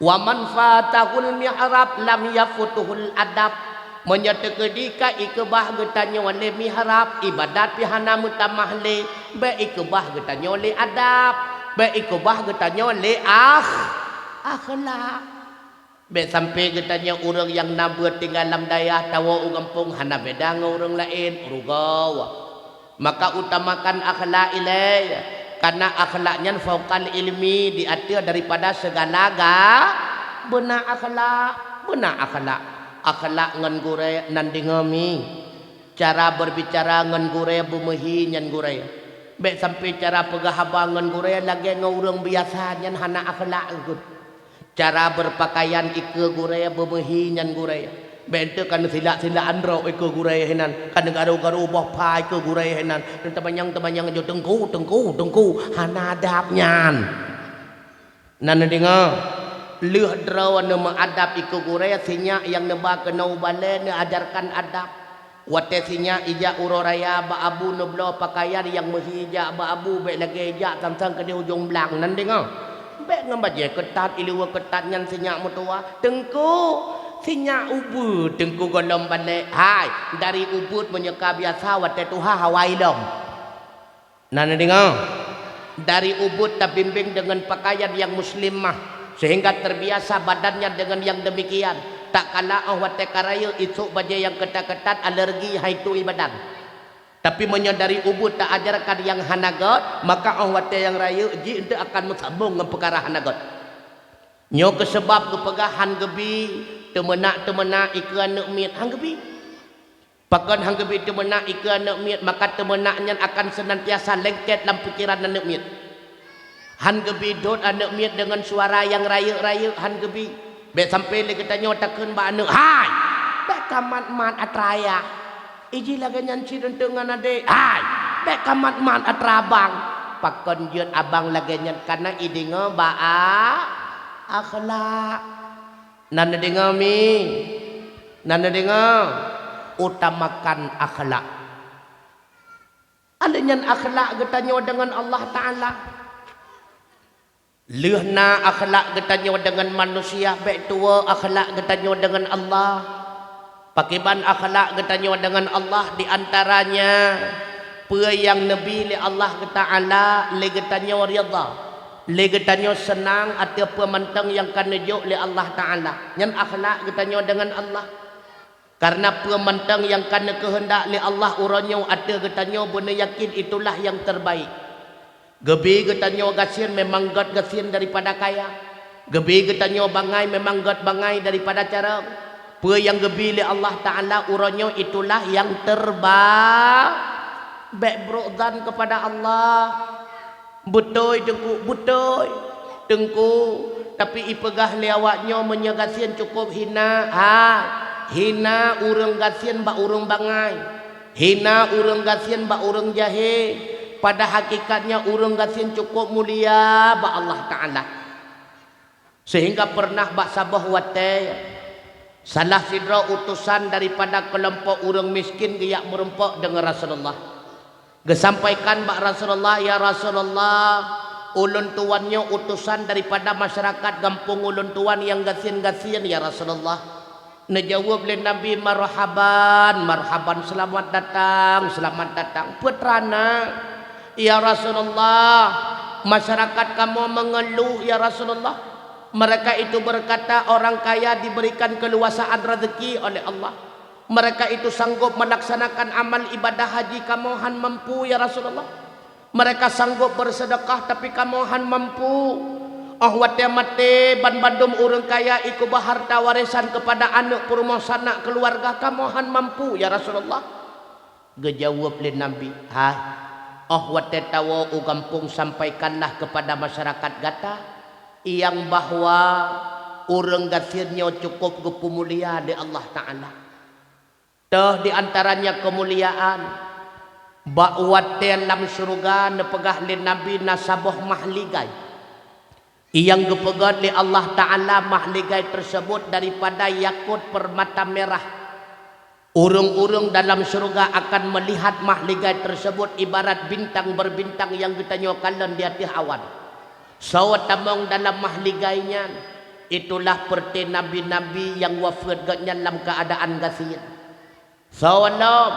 Wa man fatahul mihrab lam yafutuhul adab. Menyatekadika ikebah getanya oleh mihrab ibadat pihana mutamahle ba ikebah getanya oleh adab ba ikebah getanya oleh akhlak. Be sampai getanya orang yang nabuat tinggal dalam daya tawa kampung hana beda dengan orang lain rugawa. Maka utamakan akhlak ilai karena akhlaknya fauqal ilmi diatir daripada segala benar akhlak akhlak ngan gure nan dingami cara berbicara ngan gure bumehi nyan gure be sampai cara pegahaba ngan gure lagi ngurang biasa nyan hana akhlak gut cara berpakaian ike gure bumehi nyan gure be ente kan sila andro ike gure henan kan garu boh pai ke gure henan temanyang jo tengku hana adab nyan nan dengar leuh draw anu mengadab iku gure sinya yang neba kenau bale ne ajarkan adab wate sinya ija uroraya ba abu nublo pakaian yang mehija ba abu be lagi ija tantang ke di ujung belang nan dengar be ngambaje ketat iliwa ketat nyan sinya mutua tengku sinya ubud tengku golom bale hai dari ubud menyeka biasa wate tuha hawai dong nan dengar dari ubud tabimbing dengan pakaian yang muslimah sehingga terbiasa badannya dengan yang demikian tak kala awate karaya itu baja yang ketat-ketat alergi haitu badan tapi menyadari ubud tak ajarkan yang hanagot maka awate yang raya ji ente akan mensambung dengan perkara hanagot nyo kesebab kepegahan gebi temenak ikan nak miet hang gebi pakan hang gebi temenak ikan nak miet maka temenaknya akan senantiasa lengket dalam pikiran nak miet han gebi dot anak miet dengan suara yang raya-raya han gebi be sampai le kita nyotakeun ba anak hai be kamat atraya iji lagi nyanci rentengan ade hai be kamat atrabang pakon jeut abang lagi nyat kana idinga ba akhlak nan dengar utamakan akhlak alenyan akhlak getanyo dengan Allah Taala leuhna akhlak getanyo dengan manusia baik tua akhlak getanyo dengan Allah pakiban akhlak getanyo dengan Allah diantaranya pe yang nabi li Allah Taala le getanyo ridha le getanyo senang atau pemantang yang kanejuk li Allah Taala nyan akhlak getanyo dengan Allah karena pemantang yang kana kehendak li Allah uranyo ada getanyo benar yakin itulah yang terbaik. Gebi getanyo gasin memang god gasin daripada kaya. Gebi getanyo bangai memang god bangai daripada cara. Pe yang gebi li Allah Taala uranyo itulah yang terbaik. Baik berudzan kepada Allah. Betul tengku tapi ipegah li awaknyo menyegasin cukup hina. Hina urang gasin ba urang bangai. Hina urang gasin ba urang jahe. Pada hakikatnya urang gasin cukup mulia ba Allah Taala. Sehingga pernah bak sabah wate salah sidra utusan daripada kelompok urang miskin giyak merempok dengan Rasulullah. Gesampaikan bak Rasulullah, ya Rasulullah, ulun tuannya utusan daripada masyarakat kampung ulun tuan yang gasin-gasin ya Rasulullah. Najawab le Nabi marhaban, selamat datang. Putrana ya Rasulullah, masyarakat kamu mengeluh ya Rasulullah. Mereka itu berkata orang kaya diberikan keluasaan rezeki oleh Allah. Mereka itu sanggup melaksanakan amal ibadah haji kamu han mampu ya Rasulullah. Mereka sanggup bersedekah tapi kamu han mampu. Wate mate ban bandum urang kaya iku harta warisan kepada anak perumah sanak keluarga kamu han mampu ya Rasulullah. Gejawab le Nabi, wate tawo kampung sampaikanlah kepada masyarakat gata yang bahwa urang gasirnya cukup gepumulia di Allah Taala. Toh di antaranya kemuliaan ba'wate dalam surga nepegah li Nabi nasaboh mahligai. Yang gepegah li Allah Taala mahligai tersebut daripada yakut permata merah. Urung-urung dalam surga akan melihat mahligai tersebut ibarat bintang berbintang yang kita nyokalan di atas awan. Sawat tamong dalam mahligainya Itulah perti nabi-nabi yang wafat gaknya dalam keadaan gasir. Sawalam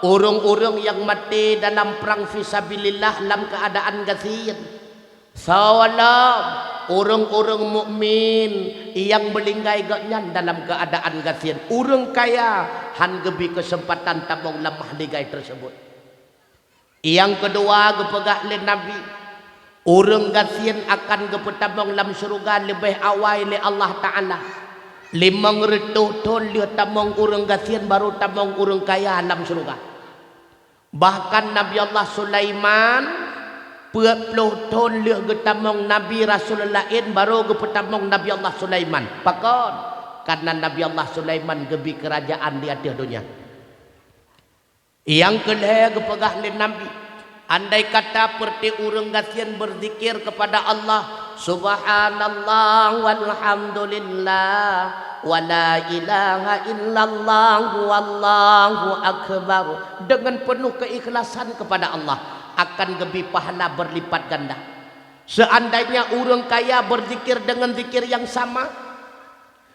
urung-urung yang mati dalam perang fisabilillah dalam keadaan gasir. Sawalam urung-urung mukmin yang melinggai gaknya dalam keadaan gasir. Urung kaya han gebi kesempatan tabung lemah ligai tersebut. Yang kedua gepegah le nabi. Urang gasien akan kepetabang dalam syurga lebih awal le Allah Ta'ala. Limang retuh ton dia tamang urang gasien baru tamang urang kaya dalam syurga. Bahkan Nabi Allah Sulaiman 40 ton dia ketamang Nabi Rasul lain baru kepetabang Nabi Allah Sulaiman. Pakon karena Nabi Allah Sulaiman gebi kerajaan di atas dunia. Yang kedua kepegah le Nabi. Andai kata perti urang gasian berzikir kepada Allah subhanallah walhamdulillah wa la ilaha illallah wallahu akbar dengan penuh keikhlasan kepada Allah akan lebih pahala berlipat ganda. Seandainya urang kaya berzikir dengan zikir yang sama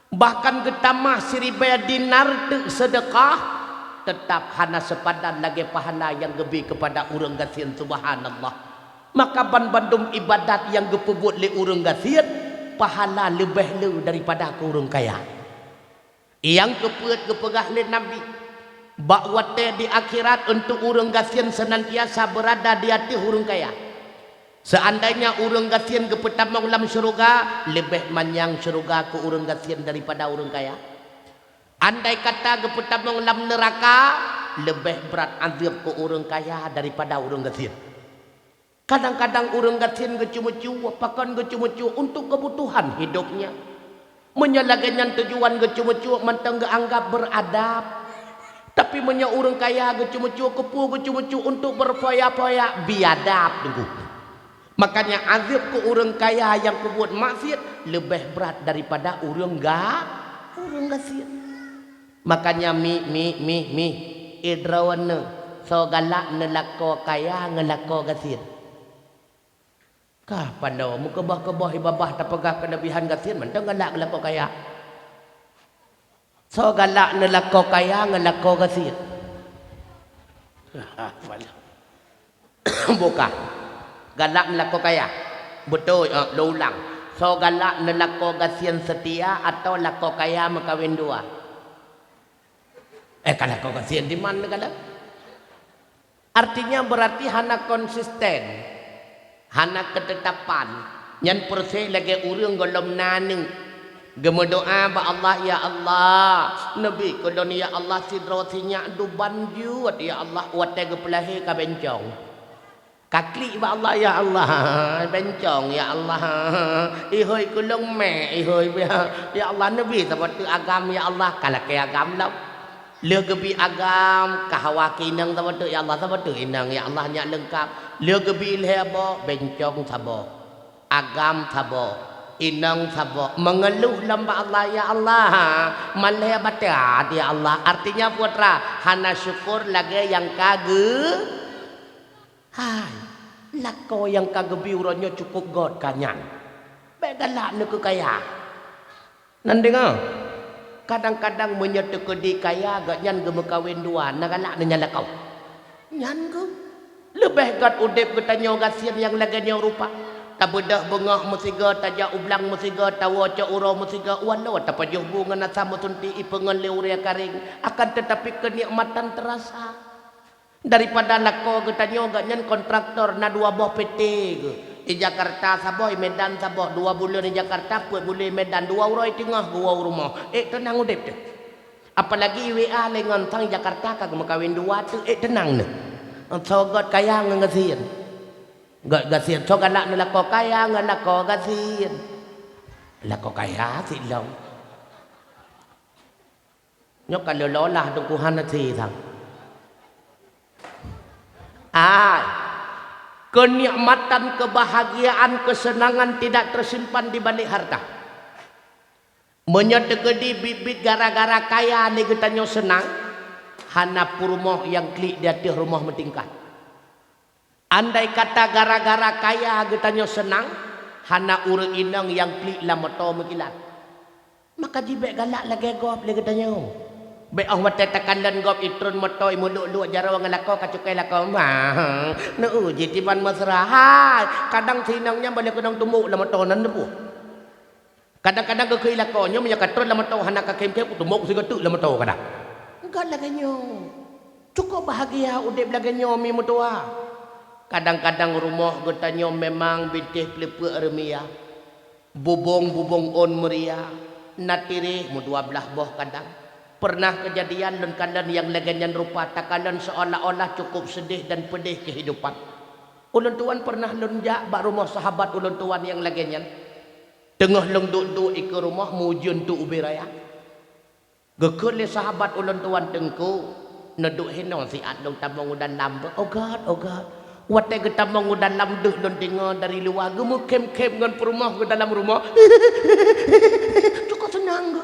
bahkan getamah 1000 dinar sedekah tetap hana sepadan lagi pahala yang lebih kepada urang gasian subhanallah. Maka bandum ibadat yang gepebut le urang gasian pahala lebih lu daripada ke urang kaya. Yang kepeut gepegah le Nabi bakwate di akhirat untuk urang gasian senantiasa berada di hati urang kaya. Seandainya urang gasian gepetamang dalam syurga lebih manyang syurga ke urang gasian daripada urang kaya. Andai kata gepetabang dalam neraka lebih berat azab ke orang kaya daripada orang gasir. Kadang-kadang orang gasir gecumu-cu apakan gecumu-cu untuk kebutuhan hidupnya. Menyalagannya tujuan gecumu-cu mentang anggap beradab. Tapi menya orang kaya gecumu-cu kepu gecumu-cu untuk berfoya-foya biadab tunggu. Makanya azab ke orang kaya yang kebuat maksiat lebih berat daripada orang gasir. Makanya mi idrawana so galak nelako kaya ngelako gasir. Kah pandau muka bah ibabah tapagah kenabihan gasir mentang galak ngelako kaya. So galak nelako kaya ngelako gasir. Bukan galak nelako kaya. Betul lo ulang. So galak nelako gasir setia atau lako kaya makawin dua. Kalau kau kasihan di mana kalau? Artinya berarti hana konsisten, hana ketetapan. Yang perse lagi urang golom naning. Gema doa ba Allah ya Allah. Nabi kolon ya Allah sidro sinya du banju ya Allah wate gepelahe ka bencong. Kakli ba Allah ya Allah bencong ya Allah. Ihoi kolong me ihoi ya Allah Nabi seperti agam ya Allah kalau ke agam lah. Lia gebi agam kahawaki nang sabatu ya Allah sabatu inang ya Allah nya lengkap. Lia gebi lebo bencong sabo. Agam sabo. Inang sabo. Mengeluh lamba Allah ya Allah. Malaya batat ya Allah. Artinya putra hana syukur lagi yang kage. Hai. Lako yang kagebi uranya cukup god kanyan. Begalak nak kaya. Nanti ngah. Kadang-kadang menyerta di kaya agak nyan ke kawin dua nagalak nyala kau nyan ke lebih gat udip ke tanya gasian yang laganya rupa tak bedah bengah musiga tajak ublang musiga tawa ca uro musiga wala tak pajuh bunga nasa mutunti ipengan leuria karing akan tetapi kenikmatan terasa daripada lako ke tanya agak nyan kontraktor na dua buah PT ke di Jakarta saboy Medan saboh 2 bulan di Jakarta 4 bulan Medan 2 urai tengah 2 rumah tenang udip tu apalagi WA lengan tang Jakarta kag makawin 2 tu tenang ne so god kaya ngasian god gasian so galak ne lako kaya ngalako gasian lako kaya silong nyok kalau lolah tu kuhan nasi thang kenikmatan, kebahagiaan, kesenangan tidak tersimpan di balik harta. Menyedekedi bibit gara-gara kaya ni getanyo senang. Hana purmoh yang klik di atas rumah metingkat. Andai kata gara-gara kaya getanyo senang. Hana urang inang yang klik lah motor mekilat. Maka jibek galak lagi gop lagi tanya. Be ah mata takalan gop itrun motoi muluk-luk jaro ngelako kacukai lako mah. Na uji tiban mesra. Hai, kadang sinangnya balik kedang tumuk lah motonan tu. Kadang-kadang ke lakonnya menyakatron lah moto hanak kakem-kem tumuk sigatuk lah moto kadang. Enggak laganyo. Cukup bahagia udip laganyo mi mutua. Kadang-kadang rumah getanyo memang bitih pelepuk remia. Bubong-bubong on meria. Natiri mu 12 boh kadang. Pernah kejadian dan kalian yang legenyan rupa takalan seolah-olah cukup sedih dan pedih kehidupan. Ulun tuan pernah lunjak bak rumah sahabat ulun tuan yang legenyan. Tengah lengduk-duk ke rumah mujun tu ubi raya. Gekul sahabat ulun tuan tengku. Neduk hinong si adong tamang udan lambek. Oh God, oh God. Watai ke tamang udan lambek dan dengar dari luar. Gemu kem-kem dengan perumah ke dalam rumah. Cukup senang ke.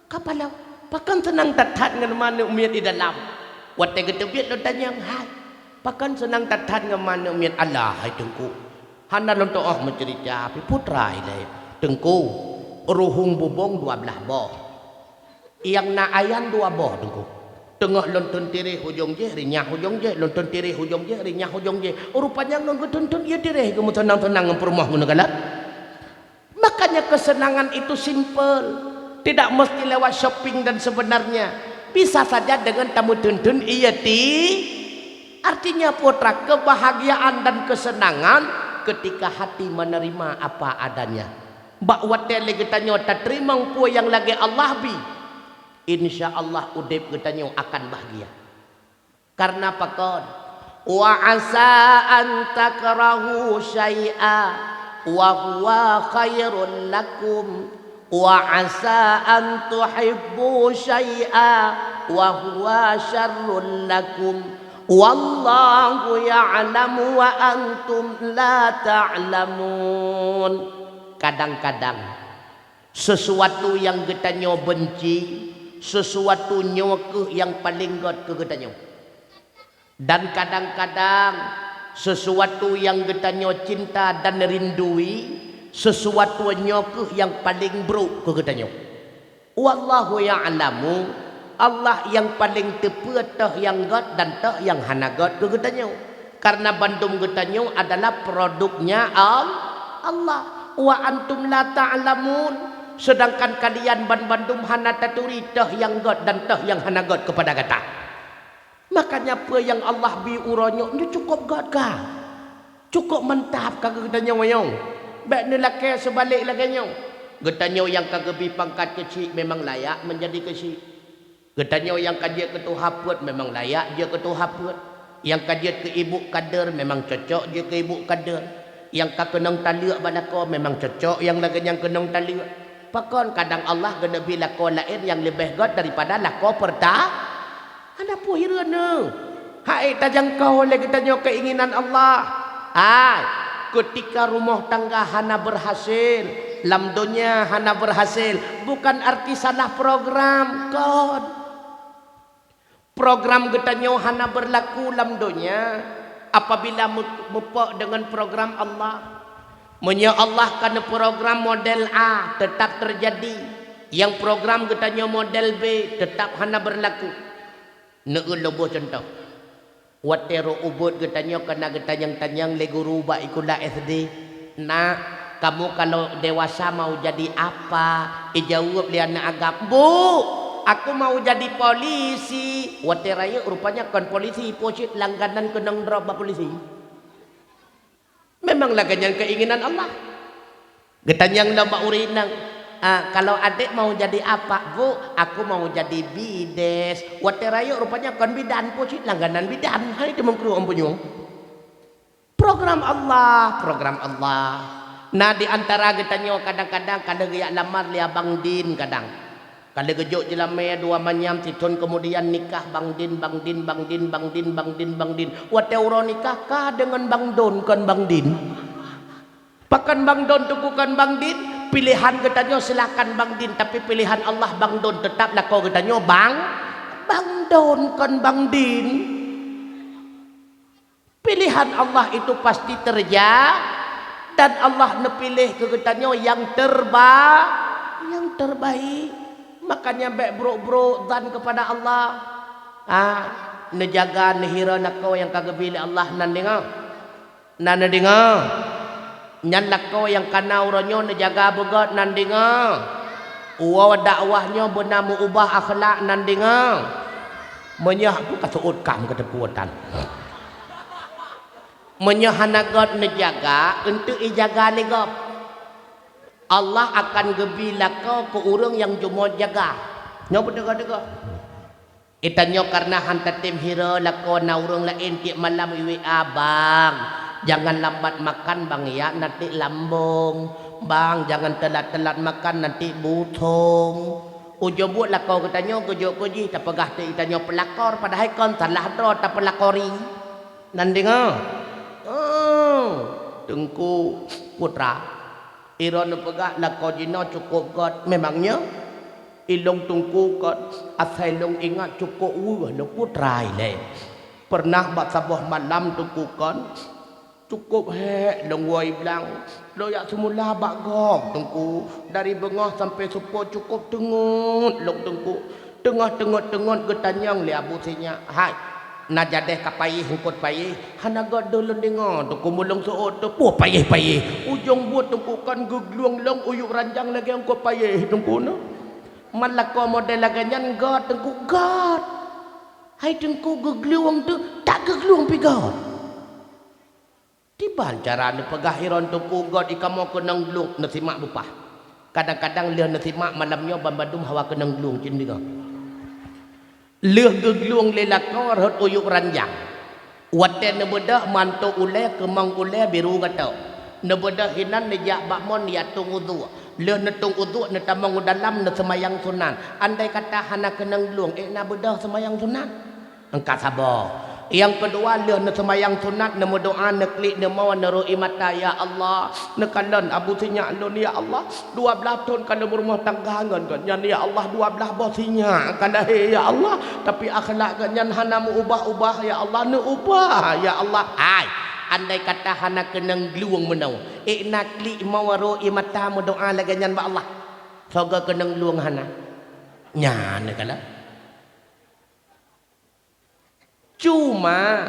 Kapalau. Pakan senang tatat dengan mana umiat di dalam. Watai ke tebiat dan tanya. Hai. Pakan senang tatat dengan mana umiat Allah. Hai tengku. Hana lontok oh mencerita. Tapi putra ilai. Tengku. Ruhung bubong 12 boh. Yang nak ayan 2 boh tengku. Tengah lontun tirih hujung je, rinyah hujung je, lontun tirih hujung je, rinyah hujung je. Rupanya nggak tuntun ia tirih, kamu tenang-tenang perumah menegala. Makanya kesenangan itu simple, tidak mesti lewat shopping dan sebenarnya bisa saja dengan tamu tuntun ia artinya putra kebahagiaan dan kesenangan ketika hati menerima apa adanya. Bak watel lagi tanya tak terima pu yang lagi Allah bi. Insya Allah udip katanya akan bahagia. Karena apa kon? Wa asa an takrahu syai'a wa huwa khairul lakum wa asa an tuhibbu syai'a wa huwa syarrul lakum wallahu ya'lamu wa antum la ta'lamun. Kadang-kadang sesuatu yang katanya benci, sesuatu nyoke yang paling god ke getanyo. Dan kadang-kadang sesuatu yang getanyo cinta dan rindui, sesuatu nyoke yang paling buruk ke getanyo. Wallahu ya'lamu, Allah yang paling tepa tah yang god dan tah yang hana god ke getanyo. Karena bandung getanyo adalah produknya Allah. Wa antum la ta'lamun. Sedangkan kalian bandum hana taturi tah yang god dan tah yang hana god kepada kata. Makanya apa yang Allah bi uronyo ni cukup god ka. Cukup mantap ka getanyo wayong. Bak ni laki sebalik laganyo. Getanyo yang kagebi pangkat kecil memang layak menjadi kecil. Getanyo yang kajiat ketua put memang layak dia ketua put. Yang kajiat ke ibu kader memang cocok dia ke ibu kader. Yang ka kenang taliak balako memang cocok yang lagan yang kenang taliak. Pakon kadang Allah gena bi lako lain yang lebih god daripada lako ada pu hirana. Hai tajang kau lagi tanya keinginan Allah. Hai ketika rumah tangga hana berhasil, lamdonya hana berhasil, bukan arti salah program god. Program getanyo hana berlaku lamdonya apabila mupok dengan program Allah. Menya Allah karena program model A tetap terjadi. Yang program katanya model B tetap hana berlaku. Neul lobo contoh. Watero ubud katanya kena getanyang-tanyang le guru ba ikula SD. Nak, kamu kalau dewasa mau jadi apa? Jawab dia anak agak. Bu, aku mau jadi polisi. Wateraya rupanya kan polisi posit langganan kenang drop polisi. Memanglah ganyan keinginan Allah. Getanyang lomba urinang. Kalau adik mau jadi apa? Bu, aku mau jadi bides. Waterayo rupanya kan bidan posit langganan bidan. Hai demong kru ampunyo. Program Allah, program Allah. Nah di antara getanyo kadang-kadang kada gaya lamar li Abang Din kadang. Kada gejuk jelame dua manyam siton kemudian nikah Bang Din. Watero nikah kah dengan Bang Don kan Bang Din. Pakan Bang Don tu bukan Bang Din. Pilihan getanyo silakan Bang Din, tapi pilihan Allah Bang Don tetaplah kau getanyo Bang Don kan Bang Din. Pilihan Allah itu pasti terjadi dan Allah nepilih ke getanyo yang terbaik. Makanya baik bro dan kepada Allah. Nejaga nehira nakau yang kagak pilih Allah nan dengar. Nan dengar. Nyan lakau yang kana uranyo nejaga begat nan dengar. Uwa dakwahnya benar mengubah akhlak nan dengar. Menyah tu kasuut kam ketepuatan. Menyahanagot nejaga untuk ijaga legap. Allah akan gebila kau ke orang yang cuma jaga. Nyoba dega-dega. Itanyo karena hantar tim hira lako na urang lain tiap malam iwi abang. Jangan lambat makan bang ya nanti lambung. Bang jangan telat-telat makan nanti butung. Ujo buat lako katanya kujo kuji tak pegah te itanyo pelakor padahal kon salah dro tak pelakori. Nan dengar. Tengku putra. Iron pegah lako jino cukup god memangnya ilong tungku kot asai long ingat cukup lo putrai le pernah bak sabuh malam tungku kon cukup he long woi bilang lo ya semula bak gok tungku dari bengah sampai supo cukup tengut long tungku tengah getanyang le abu sinya hai na jadeh kapai hengkot pai hanaga dolon dengar tungku mulung soot tu puh pai ujung buat tungku kon gegluang long uyuk ranjang lagi hengkot pai tungku no malako model laganyan god tengku god hai tengku gegluang tu tak gegluang pi god tiban carane pegahiron tengku god ikamo kenang glung nasimak bupah kadang-kadang leh nasimak malamnya bambadum hawa kenang glung cindinga leh gegluang lelako rot uyuk ranjang waten nebedah manto ule kemang ule biru gatau nebedah hinan nejak bakmon ya tungudu le netung uduk ne tamang dalam ne semayang sunan andai kata hana kenang luang na bedah semayang sunat engkau sabar yang kedua le ne semayang sunat ne doa ne klik ne mau ne roi mata ya Allah ne kalon abu sinya lon ya Allah 12 tahun kalau berumah tangga ngan kan ya Allah 12 bosinya kan dah ya Allah tapi akhlak kan hana mu ubah-ubah ya Allah ne ubah ya Allah ai andai kata hana kenang gluang menau nakli mawaro imata doa laganyan ba Allah soga kenang luang hana nyana kala cuma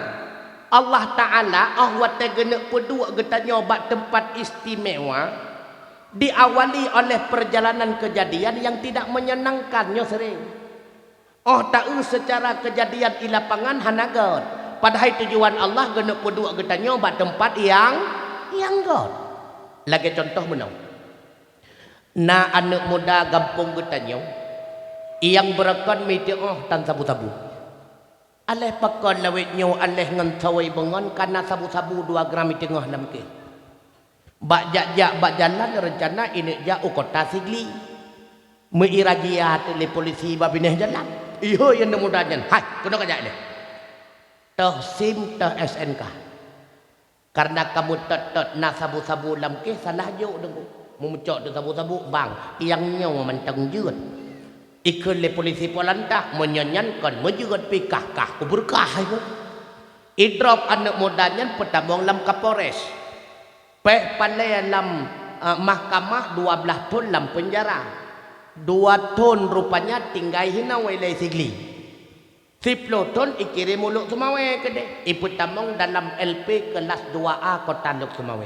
Allah Ta'ala ahwat tegena pedua getanya bak tempat istimewa diawali oleh perjalanan kejadian yang tidak menyenangkannya sering tak secara kejadian di lapangan hanagot padahal tujuan Allah genep pedua getanya bak tempat yang god. Lagi contoh menau. Na anak muda gampung getanya yang berakon miti tan sabu-sabu. Aleh pakon lawitnya aleh ngan sawai bengon karena sabu-sabu 2 gram di tengah namke. Bak jak bak jalan rencana ini jak kota Sigli. Meirajiat oleh polisi babineh jalan. Iyo yang mudanya. Hai, kena kajak deh. Toh SIM toh SNK karena kamu tot na sabu-sabu lamke salah jo dengku memucok tu sabu-sabu bang yang nyawa mentang jut ikut le polisi Polanda menyanyankan menjugat pikah kuburkah itu idrop anak mudanya petamong lam Kapolres peh pandai lam mahkamah 12 tahun lam penjara 2 tahun rupanya tinggal hina walai Sigli 10 ton ikirim muluk Sumawe kede ibu tamong dalam LP kelas 2A Kota Luk Sumawe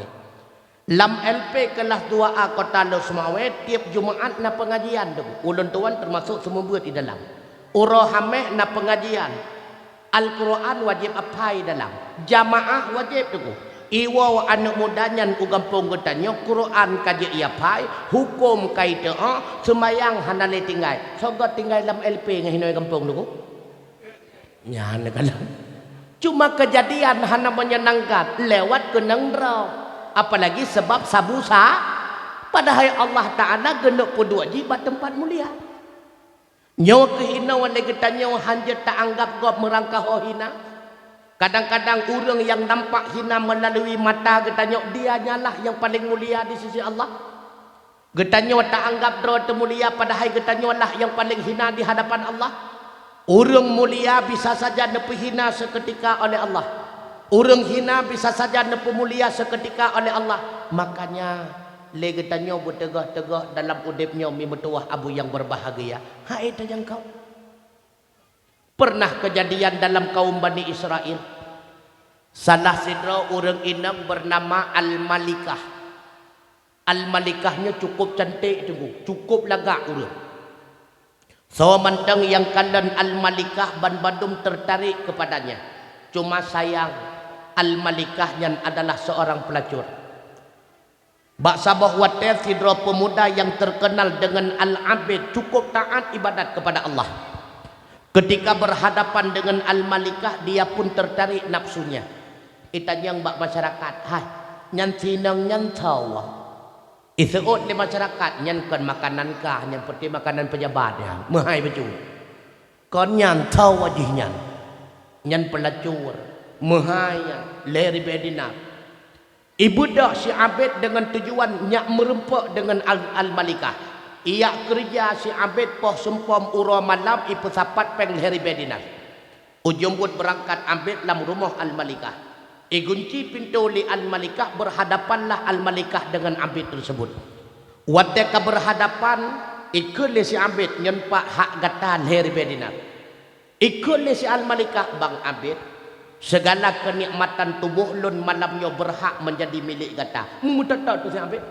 lam LP kelas 2A Kota Luk Sumawe tiap Jumaat na pengajian tu ulun tuan termasuk semua buat di dalam urohameh na pengajian Al-Quran wajib apai dalam jamaah wajib tu iwa anak mudanya ugampung getanya Quran kaji apai hukum kaita semayang hanale tinggal sogot tinggal dalam LP ngahinoi kampung tu nyana kalau cuma kejadian hana menyenangkan lewat kenang draw apalagi sebab sabusa padahal Allah Ta'ala genok pedua jibat tempat mulia nyawa kehina wale getanya hanjat tak anggap gop merangkah hina kadang-kadang orang yang nampak hina melalui mata getanya dia nyalah yang paling mulia di sisi Allah getanya tak anggap draw temulia padahal getanya lah yang paling hina di hadapan Allah. Orang mulia bisa saja nepu hina seketika oleh Allah. Orang hina bisa saja nepu mulia seketika oleh Allah. Makanya le getanyo bertegah-tegah dalam udipnya mi metuah abu yang berbahagia. Hai tajang kau. Pernah kejadian dalam kaum Bani Israel. Salah sidra orang inang bernama Al-Malikah. Al-Malikahnya cukup cantik tunggu, cukup lagak urang. So mantang yang kalian Al-Malikah ban badum tertarik kepadanya. Cuma sayang Al-Malikah yang adalah seorang pelacur. Bak sabah water sidra pemuda yang terkenal dengan Al-Abid, cukup taat ibadat kepada Allah. Ketika berhadapan dengan Al-Malikah, dia pun tertarik nafsunya. Itanyang bak masyarakat, hai, nyan sinang nyan tawa. Isuot di masyarakat, nyan kan makanan kah, nyan seperti makanan pejabat ya. Mahai baju. Kon nyan tawa jih nyan pelacur. Mahai leri bedina. Ibu dah si Abid dengan tujuan nyak merempak dengan Al-Malikah. Ia kerja si Abid poh sempom ura malam ipu sapat peng leri bedina. Ujung buat berangkat Abid dalam rumah Al-Malikah. Igunci pintu li Al-Malikah, berhadapanlah Al-Malikah dengan Abid tersebut. Wateka berhadapan, ikut li si Abid nyempak hak gata leri bedina. Ikut li si Al-Malikah, Bang Abid, segala kenikmatan tubuh lun malamnya berhak menjadi milik gata. Mutatat tu si Abid.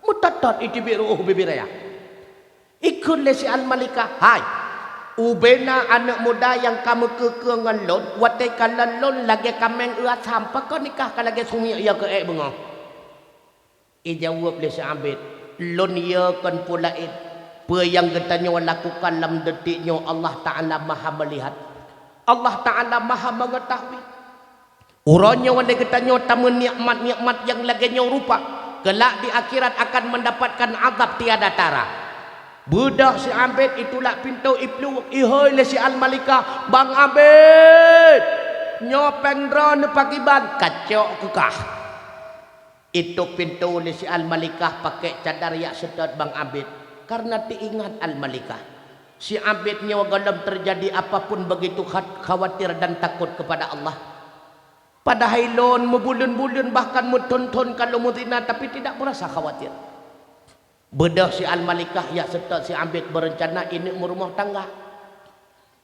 Mutatat itu biru bibiraya. Ikut li si Al-Malikah, hai. Ubena anak muda yang kamu kekengan lon, watai kalan lon lagi kameng uat sampai kau nikah kalau lagi sunyi ia ke bengah. Ijawab le Abid, lon ia kan pula apa yang katanya lakukan dalam detiknya Allah Taala Maha melihat. Allah Taala Maha mengetahui. Urangnya wala katanya tamu nikmat-nikmat yang lagi rupa, kelak di akhirat akan mendapatkan azab tiada tara. Budak si Abid itulah pintu iplu ihoi le si Al-Malikah, Bang Abid nyopeng drone pagi bang kacok kekah. Itu pintu le si Al-Malikah pakai cadar yak sedot Bang Abid karena diingat Al-Malikah. Si Abidnya galam terjadi apapun begitu khawatir dan takut kepada Allah. Pada hailon membulun-bulun bahkan muton-ton kalau muzina tapi tidak merasa khawatir. Bedah si Al-Malikah ya serta si Abid berencana ini merumah tangga.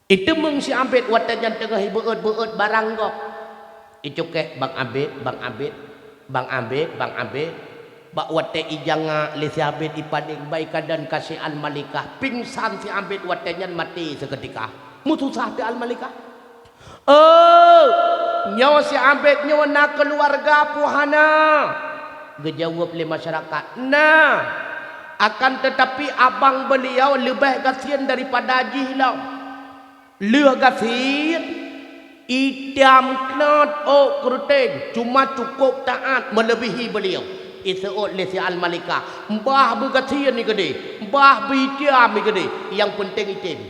Itu meng si Abid watanya tengah beut barang gok. Itu ke Bang Abid, Bang Abid, Bang Abid, Bang Abid. Bak wate ijanga li si Abid ipading baikan dan kasih Al-Malikah. Pingsan si Abid watanya mati seketika. Mutusah di Al-Malikah. Oh, nyawa si Abid nyawa nak keluarga puhana. Gejawab li masyarakat. Nah, akan tetapi abang beliau lebih kasihan daripada Haji Hilau. Lebih kasihan. Itam knot keruting. Cuma cukup taat melebihi beliau. Isuot le si Al-Malikah. Mbah berkasihan ni gede. Mbah bitiam ni gede. Yang penting itim.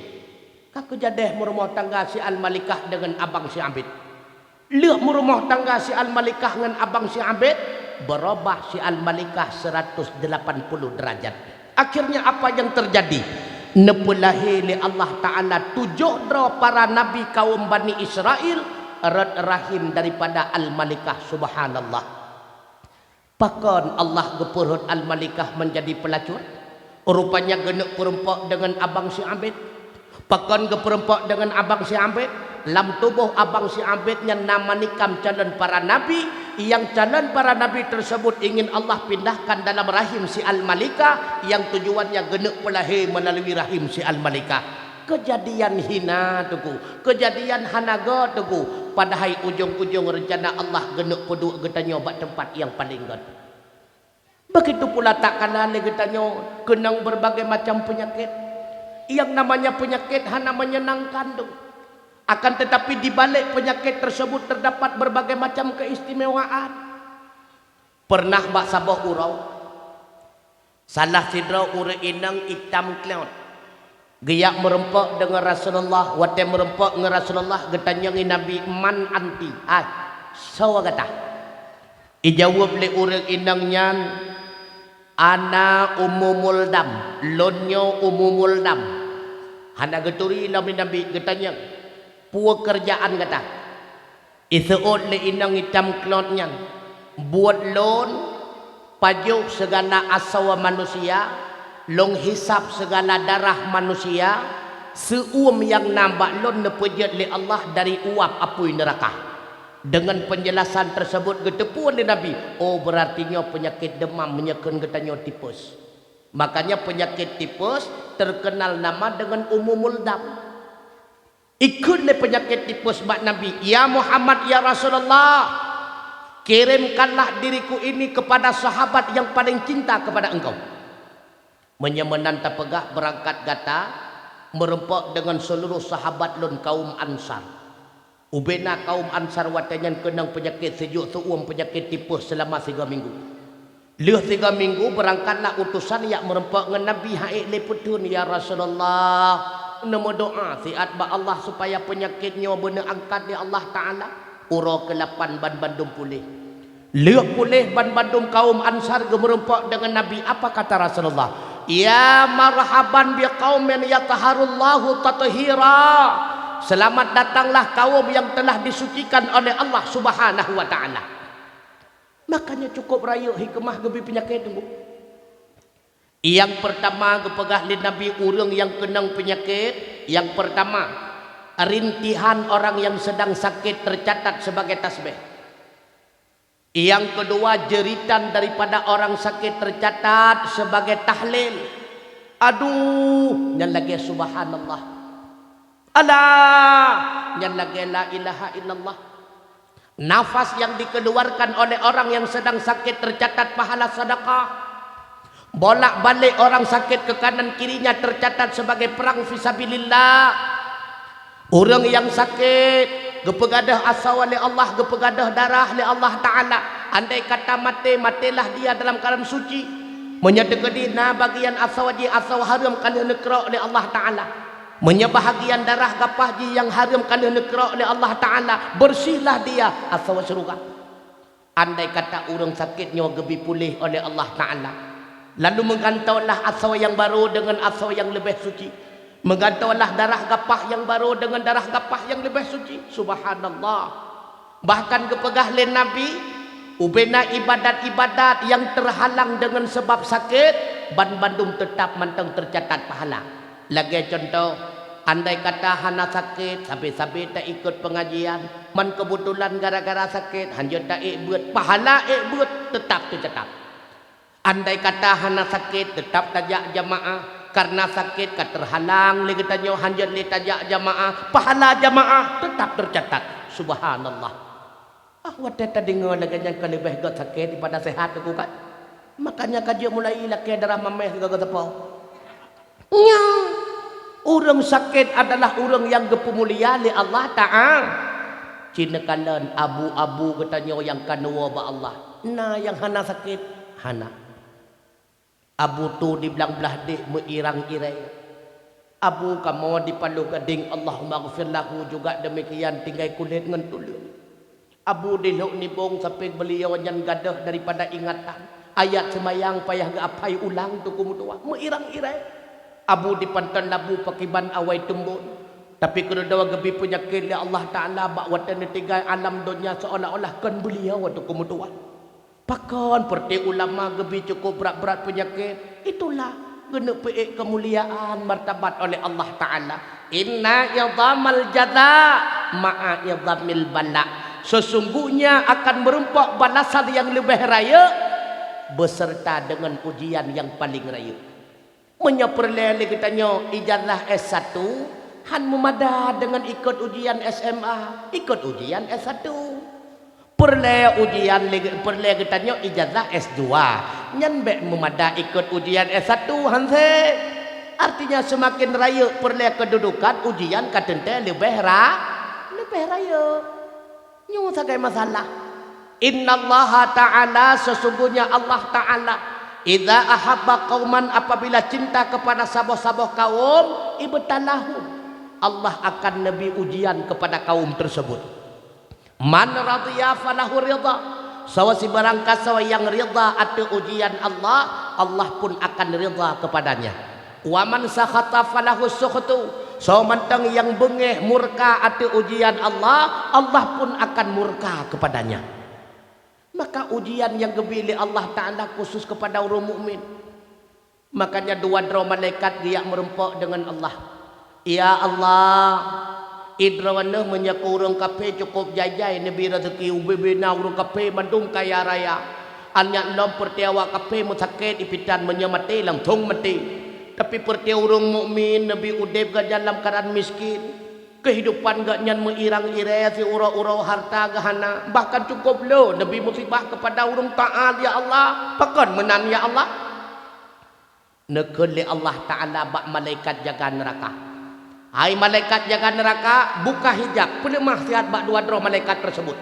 Kau jadi merumah tangga si Al-Malikah dengan abang si Abid. Lihat merumah tangga si Al-Malikah dengan abang si Abid. Berubah si Al-Malikah 180 derajat. Akhirnya apa yang terjadi? Nepulahi li Allah Ta'ala 7 para nabi kaum Bani Israel erat rahim daripada Al-Malikah. Subhanallah. Pakan Allah gepurut Al-Malikah menjadi pelacur. Rupanya genek perempak dengan abang si Abid. Pakan geperempak dengan abang si Abid. Lam tubuh abang si Abidnya nama nikam calon para nabi. Yang calon para nabi tersebut ingin Allah pindahkan dalam rahim si Al-Malikah. Yang tujuannya genek pelahi melalui rahim si Al-Malikah. Kejadian hina tuku, kejadian hanaga tuku. Padahal ujung-ujung rencana Allah genek peduk getanya buat tempat yang paling god. Begitu pula tak kalah getanya kenang berbagai macam penyakit. Yang namanya penyakit hana menyenangkan tuh. Akan tetapi di balik penyakit tersebut terdapat berbagai macam keistimewaan. Pernah bak sabah urau. Salah sidra ura inang hitam cloud. Giyak merempak dengan Rasulullah. Wate merempak dengan Rasulullah. Getanyangi Nabi man anti. Sawa kata. Ijawab le ura inang nyan. Ana umumul dam. Lonyo umumul dam. Hana geturi Nabi getanyang. Puak kerjaan kata. Isuot le inang hitam klotnya. Buat lon. pajuk segala asawa manusia, long hisap segala darah manusia, seuam yang nambak lon nepejat li Allah dari uap api neraka. Dengan penjelasan tersebut getepu oleh Nabi, oh berartinya penyakit demam menyekan getanya tipus. Makanya penyakit tipus terkenal nama dengan umumul dam. Ikutlah penyakit tipus mak Nabi, ya Muhammad ya Rasulullah, kirimkanlah diriku ini kepada sahabat yang paling cinta kepada engkau. Menyemenan tapegah berangkat gata merempak dengan seluruh sahabat lon kaum Ansar. Ubena kaum Ansar watanyan kenang penyakit sejuk seuam penyakit tipus selama 3 minggu. Leh 3 minggu berangkatlah utusan yang merempak dengan Nabi haik leputun ya Rasulullah. Nama doa siat ba Allah supaya penyakitnya benar angkat di Allah Ta'ala. Ura ke-8 ban Bandung pulih. Leh pulih ban Bandung kaum Ansar gemerempak dengan Nabi. Apa kata Rasulullah? Ya marhaban biqaumin yataharullahu tathira. Selamat datanglah kaum yang telah disucikan oleh Allah Subhanahu wa Ta'ala. Makanya cukup raya hikmah gebi penyakit tunggu. Yang pertama kepegah li Nabi urang yang kenang penyakit. Yang pertama, rintihan orang yang sedang sakit tercatat sebagai tasbih. Yang kedua, jeritan daripada orang sakit tercatat sebagai tahlil. Aduh, yang lagi subhanallah. Allah, yang lagi la ilaha illallah. Nafas yang dikeluarkan oleh orang yang sedang sakit tercatat pahala sedekah. Bolak-balik orang sakit ke kanan kirinya tercatat sebagai perang fisabilillah. Orang yang sakit gepegadah asal oleh Allah, gepegadah darah oleh Allah Ta'ala. Andai kata mati, matilah dia dalam keadaan suci. Menyedekadi na bagian asal wajib asal haram kali nekra oleh Allah Ta'ala. Menyebahagian darah kapah yang haram kali nekra oleh Allah Ta'ala. Bersihlah dia asal surga. Andai kata orang sakitnya gebi pulih oleh Allah Ta'ala, lalu menggantaulah asal yang baru dengan asal yang lebih suci. Menggantaulah darah kapah yang baru dengan darah kapah yang lebih suci. Subhanallah. Bahkan kepegah le Nabi, ubena ibadat-ibadat yang terhalang dengan sebab sakit, ban Bandung tetap mantang tercatat pahala. Lagi contoh, andai kata hana sakit, sampai-sampai tak ikut pengajian, man kebetulan gara-gara sakit, hanya tak ikut, pahala ikut tetap tercatat. Andai kata hana sakit, tetap tajak jamaah, karena sakit terhalang lagi tanya hanjat li tajak jamaah, pahala jamaah tetap tercatat. Subhanallah. Wadah tadi dengar lagi yang lebih got sakit daripada sehat aku kan. Makanya kaji mulai laki darah mameh juga kata apa? Nya, orang sakit adalah orang yang gepemulia li Allah Ta'ala. Cina kalan abu-abu katanya yang kanwa ba Allah. Nah yang hana sakit, hana. Abu tu di belang-belah dik meirang-irai. Abu kamu di palu gading Allahumma ghafirlahu juga demikian tinggal kulit dengan tulung. Abu di luk nibung sampai beliau yang gadah daripada ingatan. Ayat semayang payah gapai ulang tu kumutua. Meirang-irai. Abu di pantan labu pakiban awai tumbun. Tapi kena dawa gebi penyakit li Allah Ta'ala bak watan tiga alam dunia seolah-olah kan beliau tu kumutua. Pakan perti ulama gebi cukup berat-berat penyakit. Itulah kena peik kemuliaan martabat oleh Allah Ta'ala. Inna idhamal jada ma'a idhamil bala. Sesungguhnya akan merempak balasan yang lebih raya beserta dengan ujian yang paling raya. Menyeperlele katanya ijazah S1 han memada dengan ikut ujian SMA, ikut ujian S1. Perle ujian perle katanya ijazah S2. Nyan be memada ikut ujian S1 hanse. Artinya semakin raya perle kedudukan ujian katente lebih raya. Nyu sagai masalah. Innallaha ta'ala sesungguhnya Allah Ta'ala idza ahabba qauman apabila cinta kepada saboh-saboh kaum ibtalahum Allah akan nabi ujian kepada kaum tersebut. Man radhiya falahu ridha. Sawasi barang kasawa yang ridha atas ujian Allah, Allah pun akan ridha kepadanya. Wa man sakhata falahu sukhtu. Mantang yang bengeh murka atas ujian Allah, Allah pun akan murka kepadanya. Maka ujian yang gebili Allah Ta'ala khusus kepada orang mukmin. Makanya dua dro malaikat dia merempok dengan Allah. Ya Allah, idrowana menyaku orang kafe cukup jajai nabi rezeki ubebena orang kafe mandum kaya raya. Anyak lom pertiawa kafe musakit ipitan menyamati langsung mati. Tapi pertiawa orang mukmin nabi udep ke dalam keadaan miskin. Kehidupan gak nyan meirang-irang si urau-urau harta gahana. Bahkan cukup lo nabi musibah kepada orang taat ya Allah. Pakan menan ya Allah. Nekeli Allah Ta'ala bak malaikat jaga neraka. Hai malaikat jaga neraka, buka hijab. Pernah maksiat bak dua dro malaikat tersebut.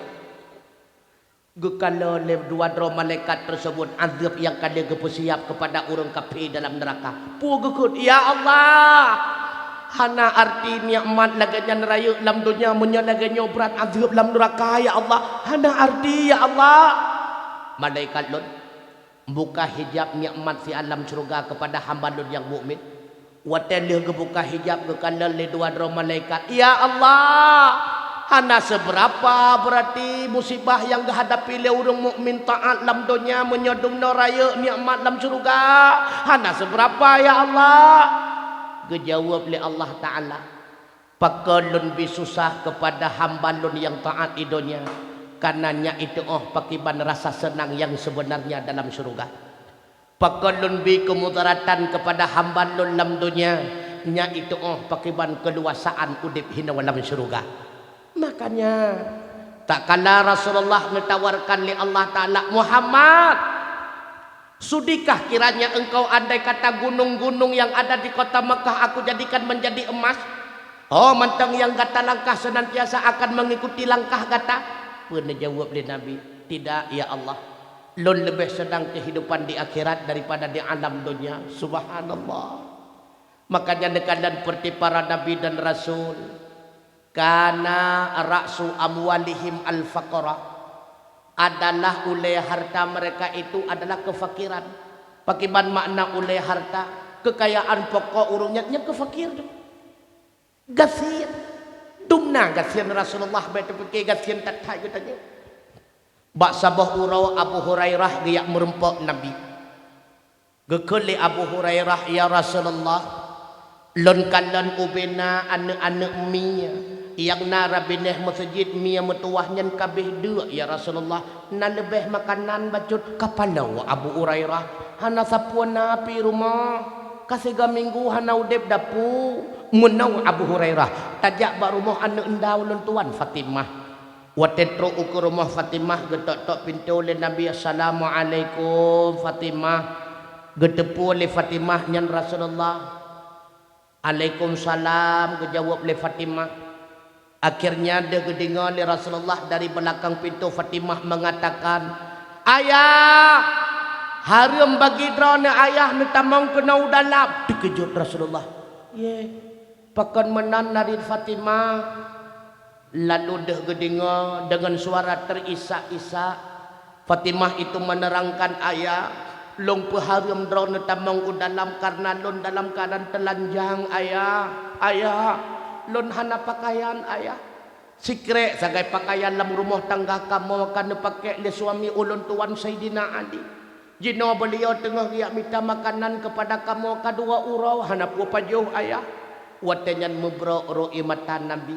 Gekala le dua dro malaikat tersebut azab yang kada gepersiap kepada orang kafir dalam neraka. Pu gekut, ya Allah. Hana arti nikmat laganya neraya dalam dunia menyalaganya berat azab dalam neraka ya Allah. Hana arti ya Allah. Malaikat lun buka hijab nikmat si alam surga kepada hamba Lun yang mukmin. Watalih buka hijab ke kanan le dua dro malaikat. Ya Allah, hana seberapa berarti musibah yang dihadapi le orang mukmin taat dalam dunia menyodong raya nikmat dalam surga. Hana seberapa ya Allah. Gejawab le Allah Ta'ala. Pakalun bisusah kepada hamba Lun yang taat di dunia. Karenanya itu pakiban rasa senang yang sebenarnya dalam surga. Pakalun bi kemudaratan kepada hamba Lun dalam dunia. Nya itu pakiban keluasaan udip hina dalam surga. Makanya tak kala Rasulullah mentawarkan li Allah Ta'ala, Muhammad, sudikah kiranya engkau andai kata gunung-gunung yang ada di kota Mekah aku jadikan menjadi emas? Oh mantang yang kata langkah senantiasa akan mengikuti langkah kata. Pernah jawab oleh Nabi, tidak ya Allah. Lun lebih sedang kehidupan di akhirat daripada di alam dunia. Subhanallah. Makanya dekadan seperti para Nabi dan Rasul. Kana ra'su amwalihim al-faqra. Adalah oleh harta mereka itu adalah kefakiran. Pakiban makna oleh harta. Kekayaan pokok urungnya kefakir. Gasir. Dumna gasian Rasulullah betul pakai gasian tatai katanya. Bak sabah urau Abu Hurairah dia merempok Nabi. Gekeli Abu Hurairah ya Rasulullah. Lon kalan ubena anak-anak mia yang nara bineh masjid mia metuahnya kabeh dua ya Rasulullah. Na lebih makanan bacut kapalau Abu Hurairah. Hana sapuan api rumah. Kasih minggu hana udep dapu. Munau Abu Hurairah tajak bak rumah anak endau tuan Fatimah. Watetro ukur rumah Fatimah getok-tok pintu oleh Nabi. Assalamualaikum Fatimah. Getepu oleh Fatimah nyan Rasulullah. Waalaikumsalam gejawab oleh Fatimah. Akhirnya dia gedengar oleh Rasulullah dari belakang pintu. Fatimah mengatakan, ayah, harum bagi drone ayah nutamang kena udalap. Dikejut Rasulullah. Pakan menan dari Fatimah. Lalu dah gedengar dengan suara terisak-isak. Fatimah itu menerangkan ayah, long peharum drone tamang dalam karena lon dalam keadaan telanjang ayah. Ayah, lon hana pakaian ayah. Sikre sebagai pakaian dalam rumah tangga kamu akan pakai le suami ulun tuan Sayyidina Ali. Jino beliau tengah dia minta makanan kepada kamu kedua urau hana apa jauh ayah. Watenyan mubro ro'i mata Nabi.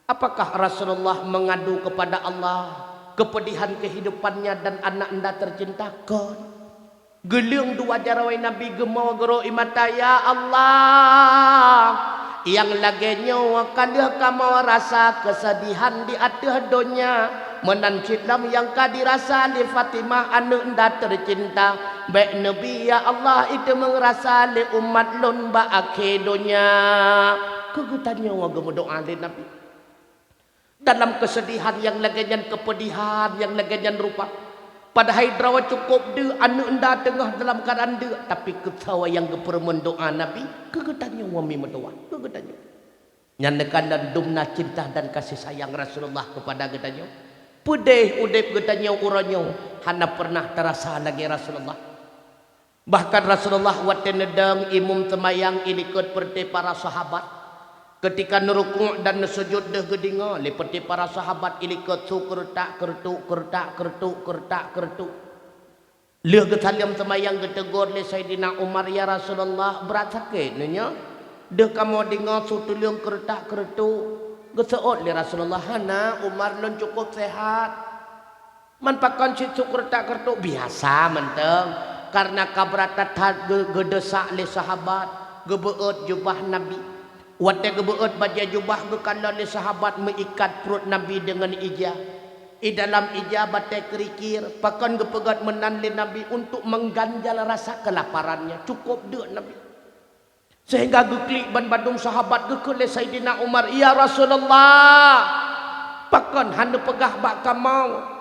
Apakah Rasulullah mengadu kepada Allah kepedihan kehidupannya dan anak anda tercinta? Geling dua jarawai Nabi gemau ro'i mata ya Allah. Yang lagenya wakanda kamu rasa kesedihan di atas dunia. Menancitlam yang kadirasa li Fatimah anu anda tercinta. Baik Nabi ya Allah itu mengerasa li umat lun ba akhidunya. Kegutannya wagam doa li Nabi. Dalam kesedihan yang lagian kepedihan yang lagian rupa. Pada hidrawa cukup dia anu anda tengah dalam keadaan dia. Tapi ketawa yang kepermen doa Nabi. Kegutannya wami mendoa. Kegutannya. Nyandekan dan dumna cinta dan kasih sayang Rasulullah kepada gedanya. Pudih udip gedanya uranyo. Hana pernah terasa lagi Rasulullah. Bahkan Rasulullah watin nedang imum temayang ilikut perti para sahabat. Ketika nerukuk dan sujud dah gedinga, seperti para sahabat ili ketu kertak kertuk kertak kertuk kertak kertuk. Leh gesalim semayang getegur le Sayyidina Umar, ya Rasulullah, berat sakit nanya. Dah kamu dengar sutulung kertak kertuk. Geseot le Rasulullah, hana Umar lon cukup sehat. Man pakan situ kertak kertuk biasa menteng. Karena kabratat gedesak le sahabat, gebeut jubah Nabi. Wate gebeut baja jubah gekala le sahabat mengikat perut Nabi dengan ijah. I dalam ijah bate kerikir, pakan gepegat menan le Nabi untuk mengganjal rasa kelaparannya. Cukup dek Nabi. Sehingga geklik ban badung sahabat gekele Sayyidina Umar, ya Rasulullah, pakan handa pegah bak kamau.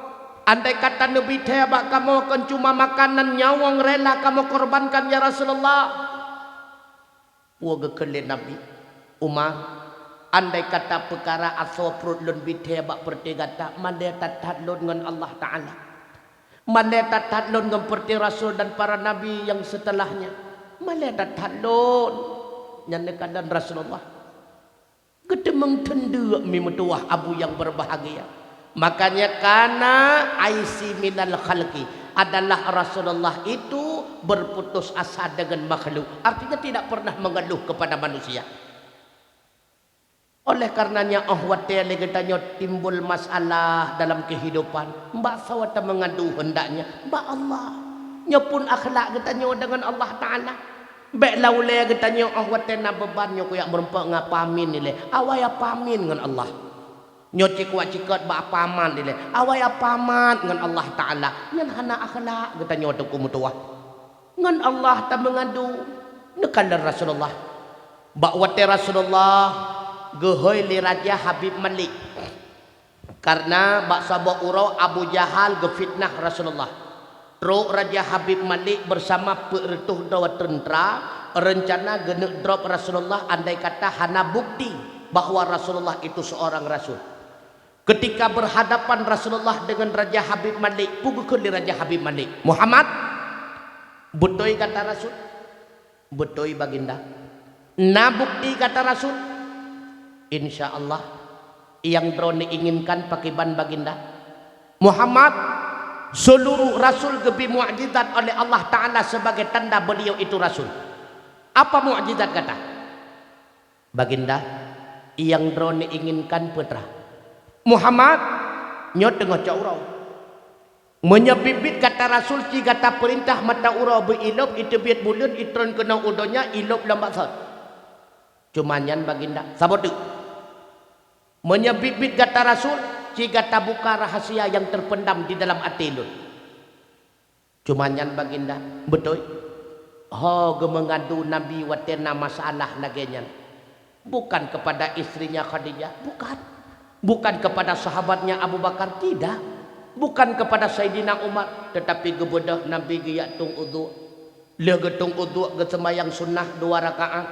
Andai kata Nabi teh bak kamu kan cuma makanan nyawang rela kamu korbankan ya Rasulullah. Wa gekele Nabi Umar, andai kata perkara asal perut lun bithe bak pertigata, mandai tatat lun dengan Allah Ta'ala, mandai tatat lun dengan perti Rasul dan para Nabi yang setelahnya, mandai tatat lun nyanyikan dan Rasulullah gedemeng tendu mimutuah abu yang berbahagia. Makanya karena aisi minal khalqi adalah Rasulullah itu berputus asa dengan makhluk, artinya tidak pernah mengeluh kepada manusia. Oleh karenanya ahwatnya legetanya timbul masalah dalam kehidupan. Mbak sawata mengadu hendaknya mbak Allah. Nya pun akhlak getanya dengan Allah Ta'ala. Baik laule getanya ahwatnya bebannya kuyak merempak ngapamin nile. Awaya pamin dengan Allah. Nya cikwa cikat bak paman nile. Awaya paman dengan Allah Ta'ala. Nyan hana akhlak getanya tuku mutuah. Ngan Allah tak mengadu. Nekandar Rasulullah. Bakwate Rasulullah gehoy li Raja Habib Malik. Karena baksa urau Abu Jahal gefitnah Rasulullah. Ro Raja Habib Malik bersama peretuh dawa tentera rencana genek drop Rasulullah andai kata hana bukti bahwa Rasulullah itu seorang rasul. Ketika berhadapan Rasulullah dengan Raja Habib Malik, pugukun li Raja Habib Malik, Muhammad, betul kata Rasul, betul baginda. Na bukti kata Rasul, insya Allah yang drone inginkan pakai ban baginda Muhammad, seluruh Rasul gebi mu'jizat oleh Allah Ta'ala sebagai tanda beliau itu Rasul. Apa mu'jizat kata baginda? Yang drone inginkan putra Muhammad nyot tengah caurau menyebibit kata Rasul ci kata perintah mata urau berilop itu biat bulan itron kena udonya ilop lambat sat cumanyan baginda sabotu menyebibit kata Rasul jika tak buka rahasia yang terpendam di dalam hati lu. Cumanyan baginda betul. Ho gemengadu Nabi watena masalah lagenya. Bukan kepada istrinya Khadijah, bukan. Bukan kepada sahabatnya Abu Bakar, tidak. Bukan kepada Sayyidina Umar, tetapi gebedah Nabi giyak tung udhu. Leh getung udhu ge sembahyang sunnah 2 rakaat.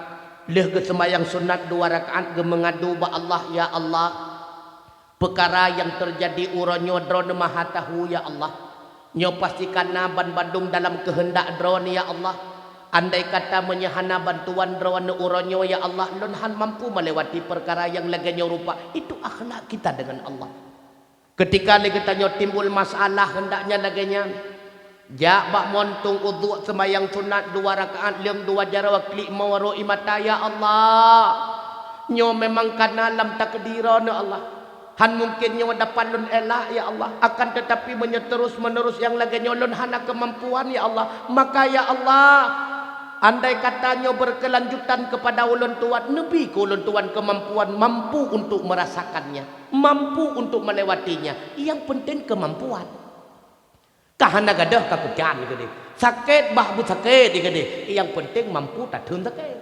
Leh ke sembahyang sunat 2 rakaat ge mengadu ba Allah, ya Allah, perkara yang terjadi uronyo drone maha tahu ya Allah. Nyo pastikan ban badung dalam kehendak drone ya Allah. Andai kata menyahana bantuan drone uronyo ya Allah, lunhan mampu melewati perkara yang laganyo rupa. Itu akhlak kita dengan Allah. Ketika legetanyo timbul masalah hendaknya laganya ja bak montung udhu sembahyang sunat 2 rakaat lem 2 jarawak klik mawaro imata ya Allah. Nyo memang karena lam takdirana Allah. Han mungkin nyo dapat lun elah ya Allah, akan tetapi menyeterus menerus yang lagi nyo lun hana kemampuan ya Allah. Maka ya Allah, andai katanya berkelanjutan kepada ulun tuan, nebi ke ulun tuan kemampuan, mampu untuk merasakannya, mampu untuk melewatinya. Yang penting kemampuan. Kahana gadah kakujan gede. Sakit bah bu sakit gede. Yang penting mampu tak turun sakit.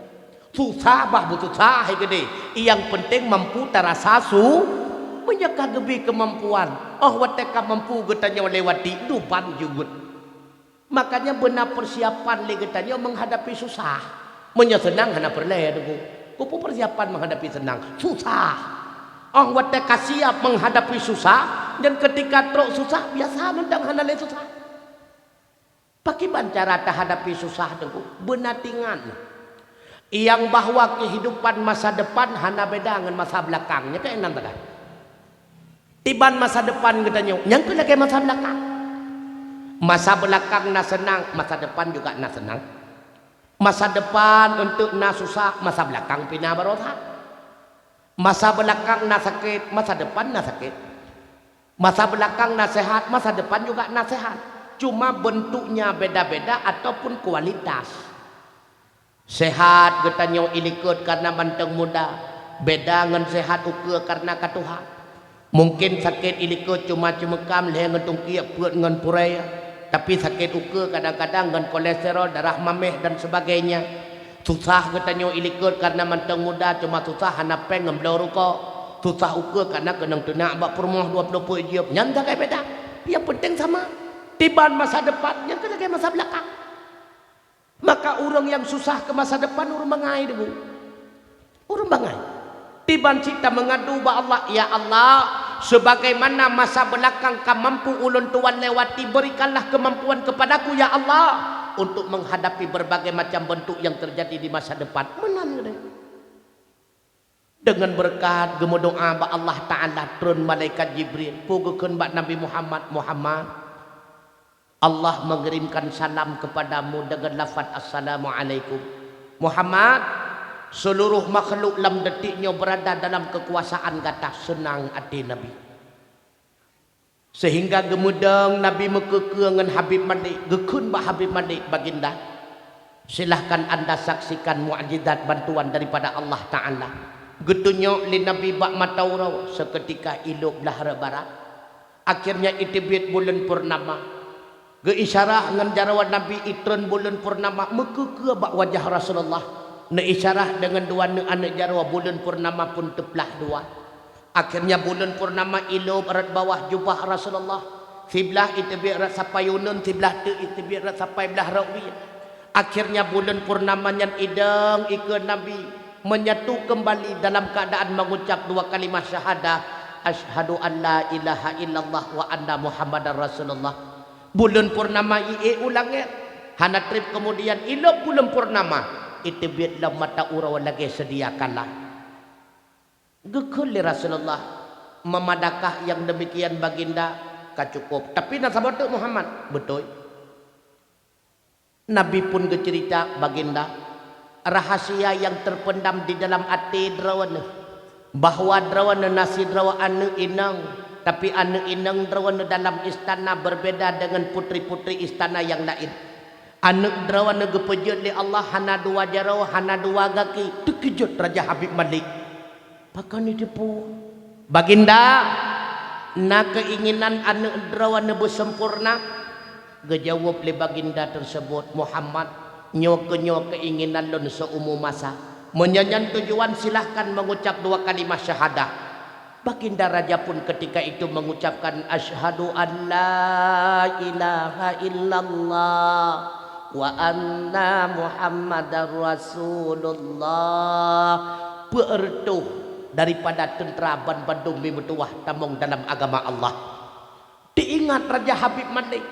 Susah bah bu susah gede. Yang penting mampu terasa menyakah gebi kemampuan. Oh wateka mampu getanya lewati dupan jugut. Makanya benar persiapan le getanya menghadapi susah. Menyesenang hana perle debu. Kupu persiapan menghadapi senang. Susah. Oh wateka siap menghadapi susah. Dan ketika truk susah biasa mendang hana le susah. Pakai cara hadapi susah debu. Benatingan. yang bahwa kehidupan masa depan hana beda dengan masa belakangnya kan enak tak? Tiban masa depan katanya, yang tu lagi masa belakang. Masa belakang na senang, masa depan juga na senang. Masa depan untuk na susah, masa belakang pina barokah. Masa belakang na sakit, masa depan na sakit. Masa belakang na sehat, masa depan juga na sehat. Cuma bentuknya beda-beda ataupun kualitas. Sehat katanya ilikut karena banteng muda, beda dengan sehat ukur karena katuhan. Mungkin sakit ilikut cuma kam leher ngetung kiak perut dengan puraya, tapi sakit ukur kadang-kadang dengan kolesterol, darah mameh dan sebagainya. Susah katanya ilikut karena banteng muda, cuma susah hana peng ngembelau rukok. Susah ukur karena kenang tenak bak perumah 20 jiup. Nyanda kayak beda. Yang penting sama. Tiban masa depan, yang kena kayak masa belakang. Maka orang yang susah ke masa depan orang bangai debu. Orang bangai. Tiban kita mengadu ba Allah, ya Allah, sebagaimana masa belakang kau mampu ulun tuan lewati, berikanlah kemampuan kepadaku ya Allah untuk menghadapi berbagai macam bentuk yang terjadi di masa depan. Menang deh. Dengan berkat gemo doa ba Allah Taala turun malaikat Jibril pugukeun ba Nabi Muhammad, Allah mengirimkan salam kepadamu dengan lafaz assalamualaikum. Muhammad, seluruh makhluk dalam detiknya berada dalam kekuasaan kata senang hati Nabi. Sehingga gemudang Nabi mekeke dengan Habib Malik, gekun ba Habib Malik baginda. Silahkan anda saksikan mukjizat bantuan daripada Allah Taala. Getunyok li Nabi bak mataurau seketika iluk belah barat. Akhirnya itibit bulan purnama. Geisyarah dengan jarawan Nabi itron bulan purnama mekeke bak wajah Rasulullah. Ne isyarah dengan dua anak jarwa bulan purnama pun teplah dua. Akhirnya bulan purnama ilo erat bawah jubah Rasulullah. Siblah itibit erat sampai yunun, siblah tu itibit erat sampai belah rawi. Akhirnya bulan purnama yang idang ikut Nabi menyatu kembali dalam keadaan mengucap dua kalimat syahadah. Asyhadu an la ilaha illallah wa anna Muhammadar Rasulullah. Bulan purnama ie ulangnya hana trip kemudian ilo bulan purnama itu biarlah mata uraw lagi sediakanlah gekul Rasulullah memadakah yang demikian baginda kacukup tapi nasabot Muhammad betul Nabi pun bercerita baginda rahasia yang terpendam di dalam hati drawana bahwa drawana nasi drawa anu inang tapi anak inang drawana dalam istana berbeda dengan putri-putri istana yang lain. Anak drawana gepejut li Allah hana dua jarau, hana dua gaki. Terkejut Raja Habib Malik. Pakan itu pun. Baginda, na keinginan anak drawana bersempurna. Gejawab li baginda tersebut, Muhammad, nyo keinginan lon seumur masa. Menyanyan tujuan silahkan mengucap dua kalimat syahadah. Baginda Raja pun ketika itu mengucapkan asyhadu an la ilaha illallah wa anna Muhammadar Rasulullah. Bertuh daripada tentera Ban Bandung Mimutuah tamong dalam agama Allah. Diingat Raja Habib Malik.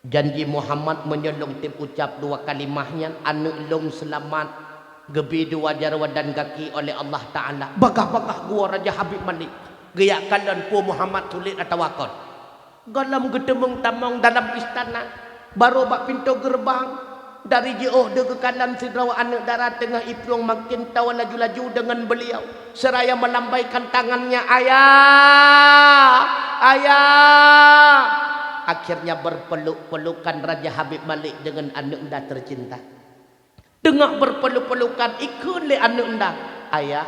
Janji Muhammad menyelong tim ucap dua kalimahnya anu long selamat. Gebi dua jarwa dan kaki oleh Allah Ta'ala. Bagah-bagah gua Raja Habib Malik. Geyakan dan pu Muhammad tulis atau wakon. Galam gedemung tamang dalam istana. Baru bak pintu gerbang. Dari jauh ke kanan sidrawa anak darah tengah iplong makin tawa laju-laju dengan beliau. Seraya melambaikan tangannya. Ayah! Ayah! Akhirnya berpeluk-pelukan Raja Habib Malik dengan anak anda tercinta. Dengar berpeluk-pelukan ikut le anak anda. Ayah,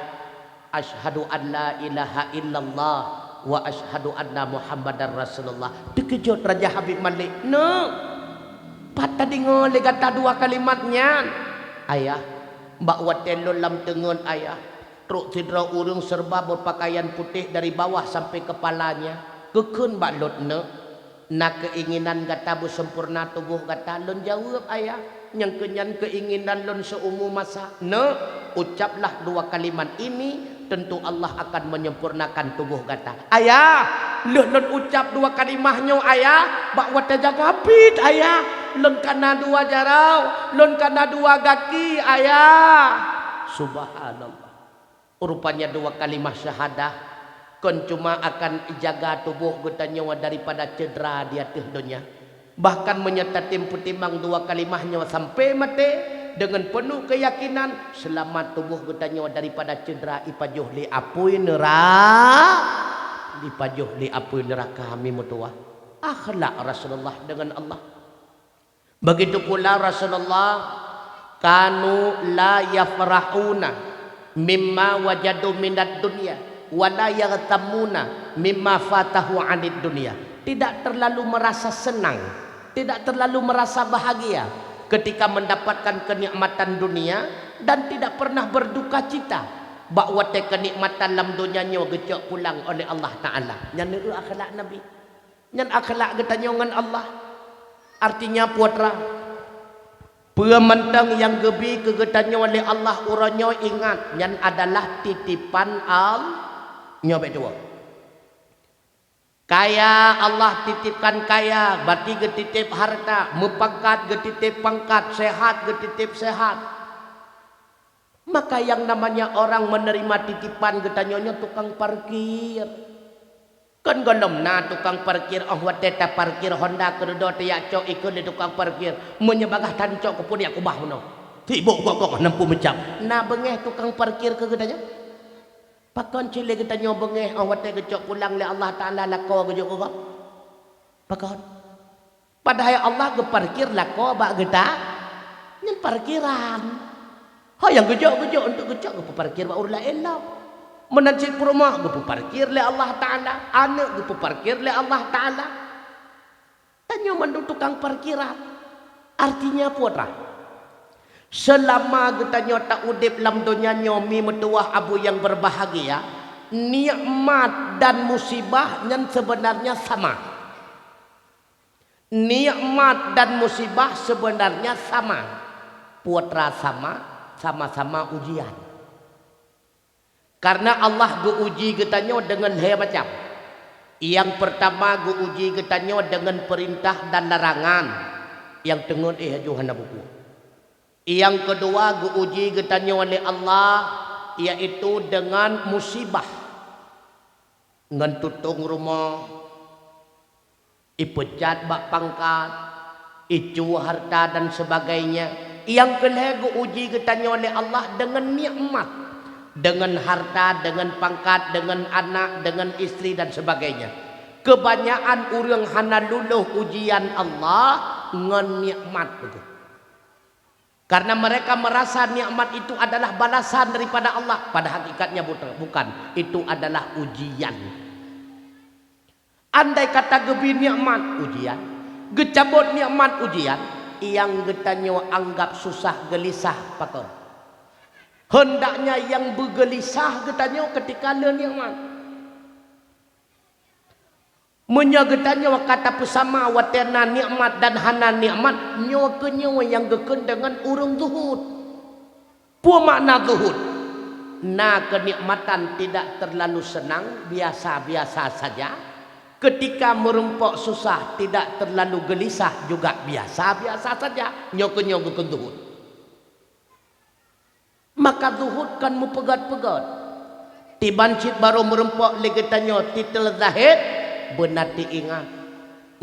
asyhadu an la ilaha illallah wa asyhadu anna Muhammadar Rasulullah. Terkejut Raja Habib Malik. No. Patah dengar le kata dua kalimatnya. Ayah, mbak watelo lam tengun ayah. Truk sidra urung serba berpakaian putih dari bawah sampai kepalanya. Kekun mbak lutne. Nak keinginan kata bu sempurna tubuh kata lon jawab ayah. Yang kenyan keinginan lon seumur masa. No, ucaplah dua kalimat ini, tentu Allah akan menyempurnakan tubuh kata. Ayah, lon ucap dua kalimahnya ayah, bak wata jaga pit ayah. lon kana dua jarau, lon kana dua gaki ayah. Subhanallah. Rupanya dua kalimah syahadah kon cuma akan jaga tubuh kita nyawa daripada cedera di atas dunia. Bahkan menyerta timbang dua kalimah nyawa sampai mati dengan penuh keyakinan selamat tubuh kita nyawa daripada cedera ipajuh li apui neraka. Ipajuh li apui neraka kami mutua. Akhlak Rasulullah dengan Allah. Begitu pula Rasulullah kanu la yafrahuna mimma wajadu minad dunya wala yaghtamuna mimma fatahu anid dunya. Tidak terlalu merasa senang, tidak terlalu merasa bahagia ketika mendapatkan kenikmatan dunia dan tidak pernah berduka cita bahwa kenikmatan dalam dunianya gecok pulang oleh Allah Taala. Yang itu akhlak Nabi. Yang akhlak kita dengan Allah. Artinya putra pementang yang gebi kegetanya oleh Allah uranyo ingat yang adalah titipan nyobe dua. Kaya Allah titipkan kaya, berarti getitip harta, mepangkat getitip pangkat, sehat getitip sehat. Maka yang namanya orang menerima titipan getanyonya tukang parkir. Kan golom na tukang parkir wateta parkir Honda kedo tiak cok ikut di tukang parkir menyebagah tancok kupun ya kubah meno tibuk gogok nampu macam na bengeh tukang parkir ke gedanya pakon cile getanyo bengeh wate gecok pulang le Allah Taala lako gejok gogok pakon padahal Allah ge parkir lako bak geta nyen parkiran ha yang gejok untuk gecok ke parkir bak urla elok menancik rumah gupu parkir le Allah Taala, anak gupu parkir le Allah Taala. Tanya mandu tukang parkiran. Artinya putra. Selama kita tak udip lam dunia nyomi metuah abu yang berbahagia, nikmat dan musibah yang sebenarnya sama. Nikmat dan musibah sebenarnya sama. Putra sama-sama ujian. Karena Allah uji getanyo dengan hal macam. Yang pertama uji getanyo dengan perintah dan larangan. Yang tengon Johanna buku. Yang kedua uji getanyo oleh Allah yaitu dengan musibah. Ngan tutung rumah, ipecat bak pangkat, icu harta dan sebagainya. Yang kedua uji getanyo oleh Allah dengan nikmat. Dengan harta, dengan pangkat, dengan anak, dengan istri dan sebagainya. Kebanyakan orang hana luluh ujian Allah ngan nikmat itu. Karena mereka merasa nikmat itu adalah balasan daripada Allah. Pada hakikatnya bukan. Itu adalah ujian. Andai kata gebi nikmat ujian, gecabut nikmat ujian, yang getanyo anggap susah gelisah pakor. Hendaknya yang bergelisah getanyo ketika le nikmat. Munya getanyo kata pesama watena nikmat dan hana nikmat nyo kenyo yang geken dengan urung zuhud. Pu makna zuhud. Na kenikmatan tidak terlalu senang, biasa-biasa saja. Ketika merumpok susah tidak terlalu gelisah juga biasa-biasa saja. Nyo kenyo geken zuhud. Maka zuhud kan mu pegat-pegat. Tibancit baru merempok legetanyo titel zahid benar diingat.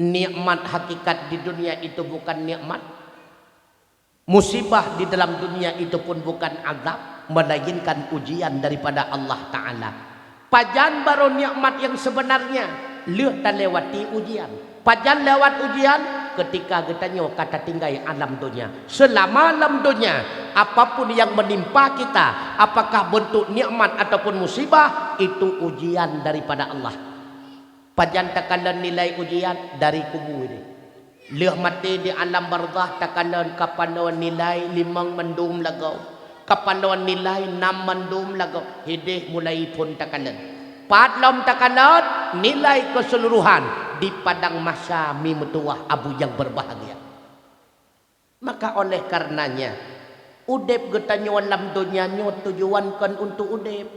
Nikmat hakikat di dunia itu bukan nikmat. Musibah di dalam dunia itu pun bukan azab, melainkan ujian daripada Allah Ta'ala. Pajan baru nikmat yang sebenarnya, leh tak lewati ujian. Pajan lewat ujian ketika getanyo kata tinggal alam dunia. Selama alam dunia, apapun yang menimpa kita, apakah bentuk nikmat ataupun musibah, itu ujian daripada Allah. Pajan takalan nilai ujian dari kubu ini. Leh mati di alam barzah takalan kapanon nilai 5 mendum lagau. Kapanon nilai 6 mendum lagau. Hidih mulai pun takalan. Padlom takalan nilai keseluruhan di padang masa mimetuah abu yang berbahagia. Maka oleh karenanya udep getanyo alam dunia nyo tujuan kan untuk udep.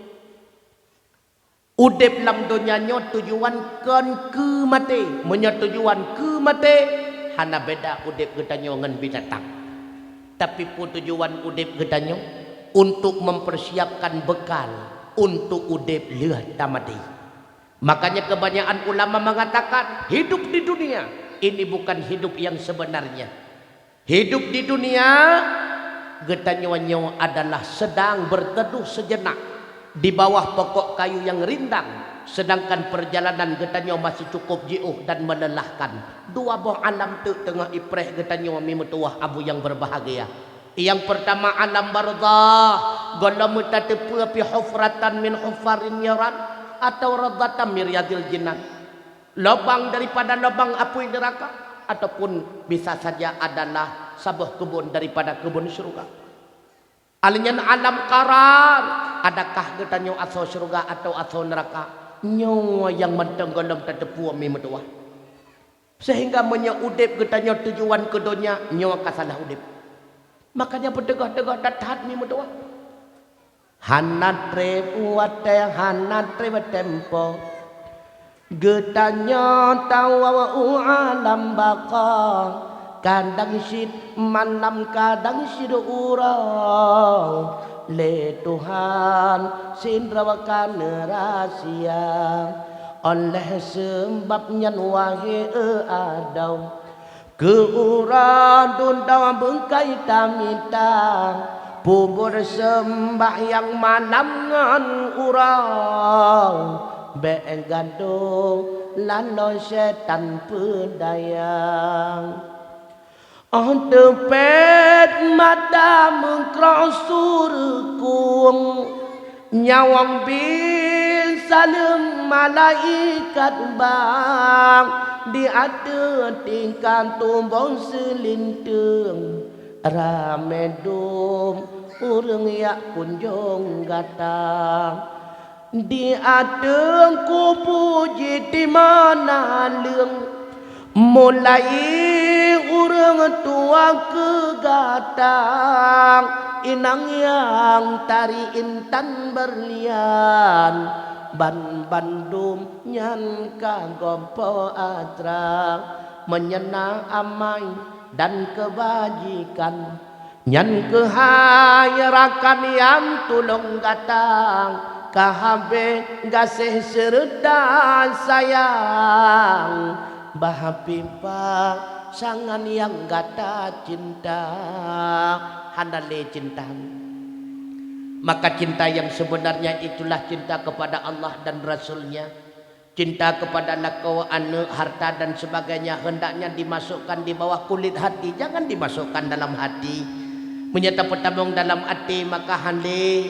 Udep lam dunia nyo tujuan kan ke mati. Menyetujuan ke mati hana beda udip getanyo ngan binatang. Tapi pun tujuan udip getanyo untuk mempersiapkan bekal untuk udip leuh tamadi. Makanya kebanyakan ulama mengatakan hidup di dunia ini bukan hidup yang sebenarnya. Hidup di dunia getanyo adalah sedang berteduh sejenak di bawah pokok kayu yang rindang. Sedangkan perjalanan getanyo masih cukup jauh dan melelahkan. Dua buah alam tu tengah ipreh getanyo mimutuah abu yang berbahagia. Yang pertama alam barzah, golam tatepu pi hufratan min hufarin yaran atau radatan miryadil jinan. Lubang daripada lubang api neraka ataupun bisa saja adalah sebuah kebun daripada kebun surga. Alinyan alam karar, adakah getanyo asal surga atau asal neraka? Nyawa yang mentenggelam tetepu mimutuah. Sehingga udip getanyo tujuan ke dunia nyawa kasalah udip. Makanya berdegah-degah datat mimutuah. Hanatre uate hanatre tempo. Getanyo tawa alam baka. Kadang sid malam kadang sid urang. Le Tuhan sindrawakan rahasia oleh sebabnya wahai adau keuradun dalam bengkai tamita pubur sembahyang malam ngan urang begadong lalu setan pedayang. Tepet mata mengkrosurkung nyawang bin salim malaikat bang di ada tingkan tumbang selintung ramedum urang yak kunjung datang di ada kupuji di mana leung mulai urang tua ke gatang inang yang tari intan berlian ban bandum nyan kagompo atra menyena amai dan kebajikan nyan kehayrakan yang tulung gatang kahabe gasih serda sayang Bahapipa sangan yang gata cinta handale cinta. Maka cinta yang sebenarnya itulah cinta kepada Allah dan Rasulnya. Cinta kepada lakau, anak, harta dan sebagainya hendaknya dimasukkan di bawah kulit hati, jangan dimasukkan dalam hati. Menyata petamong dalam hati maka handle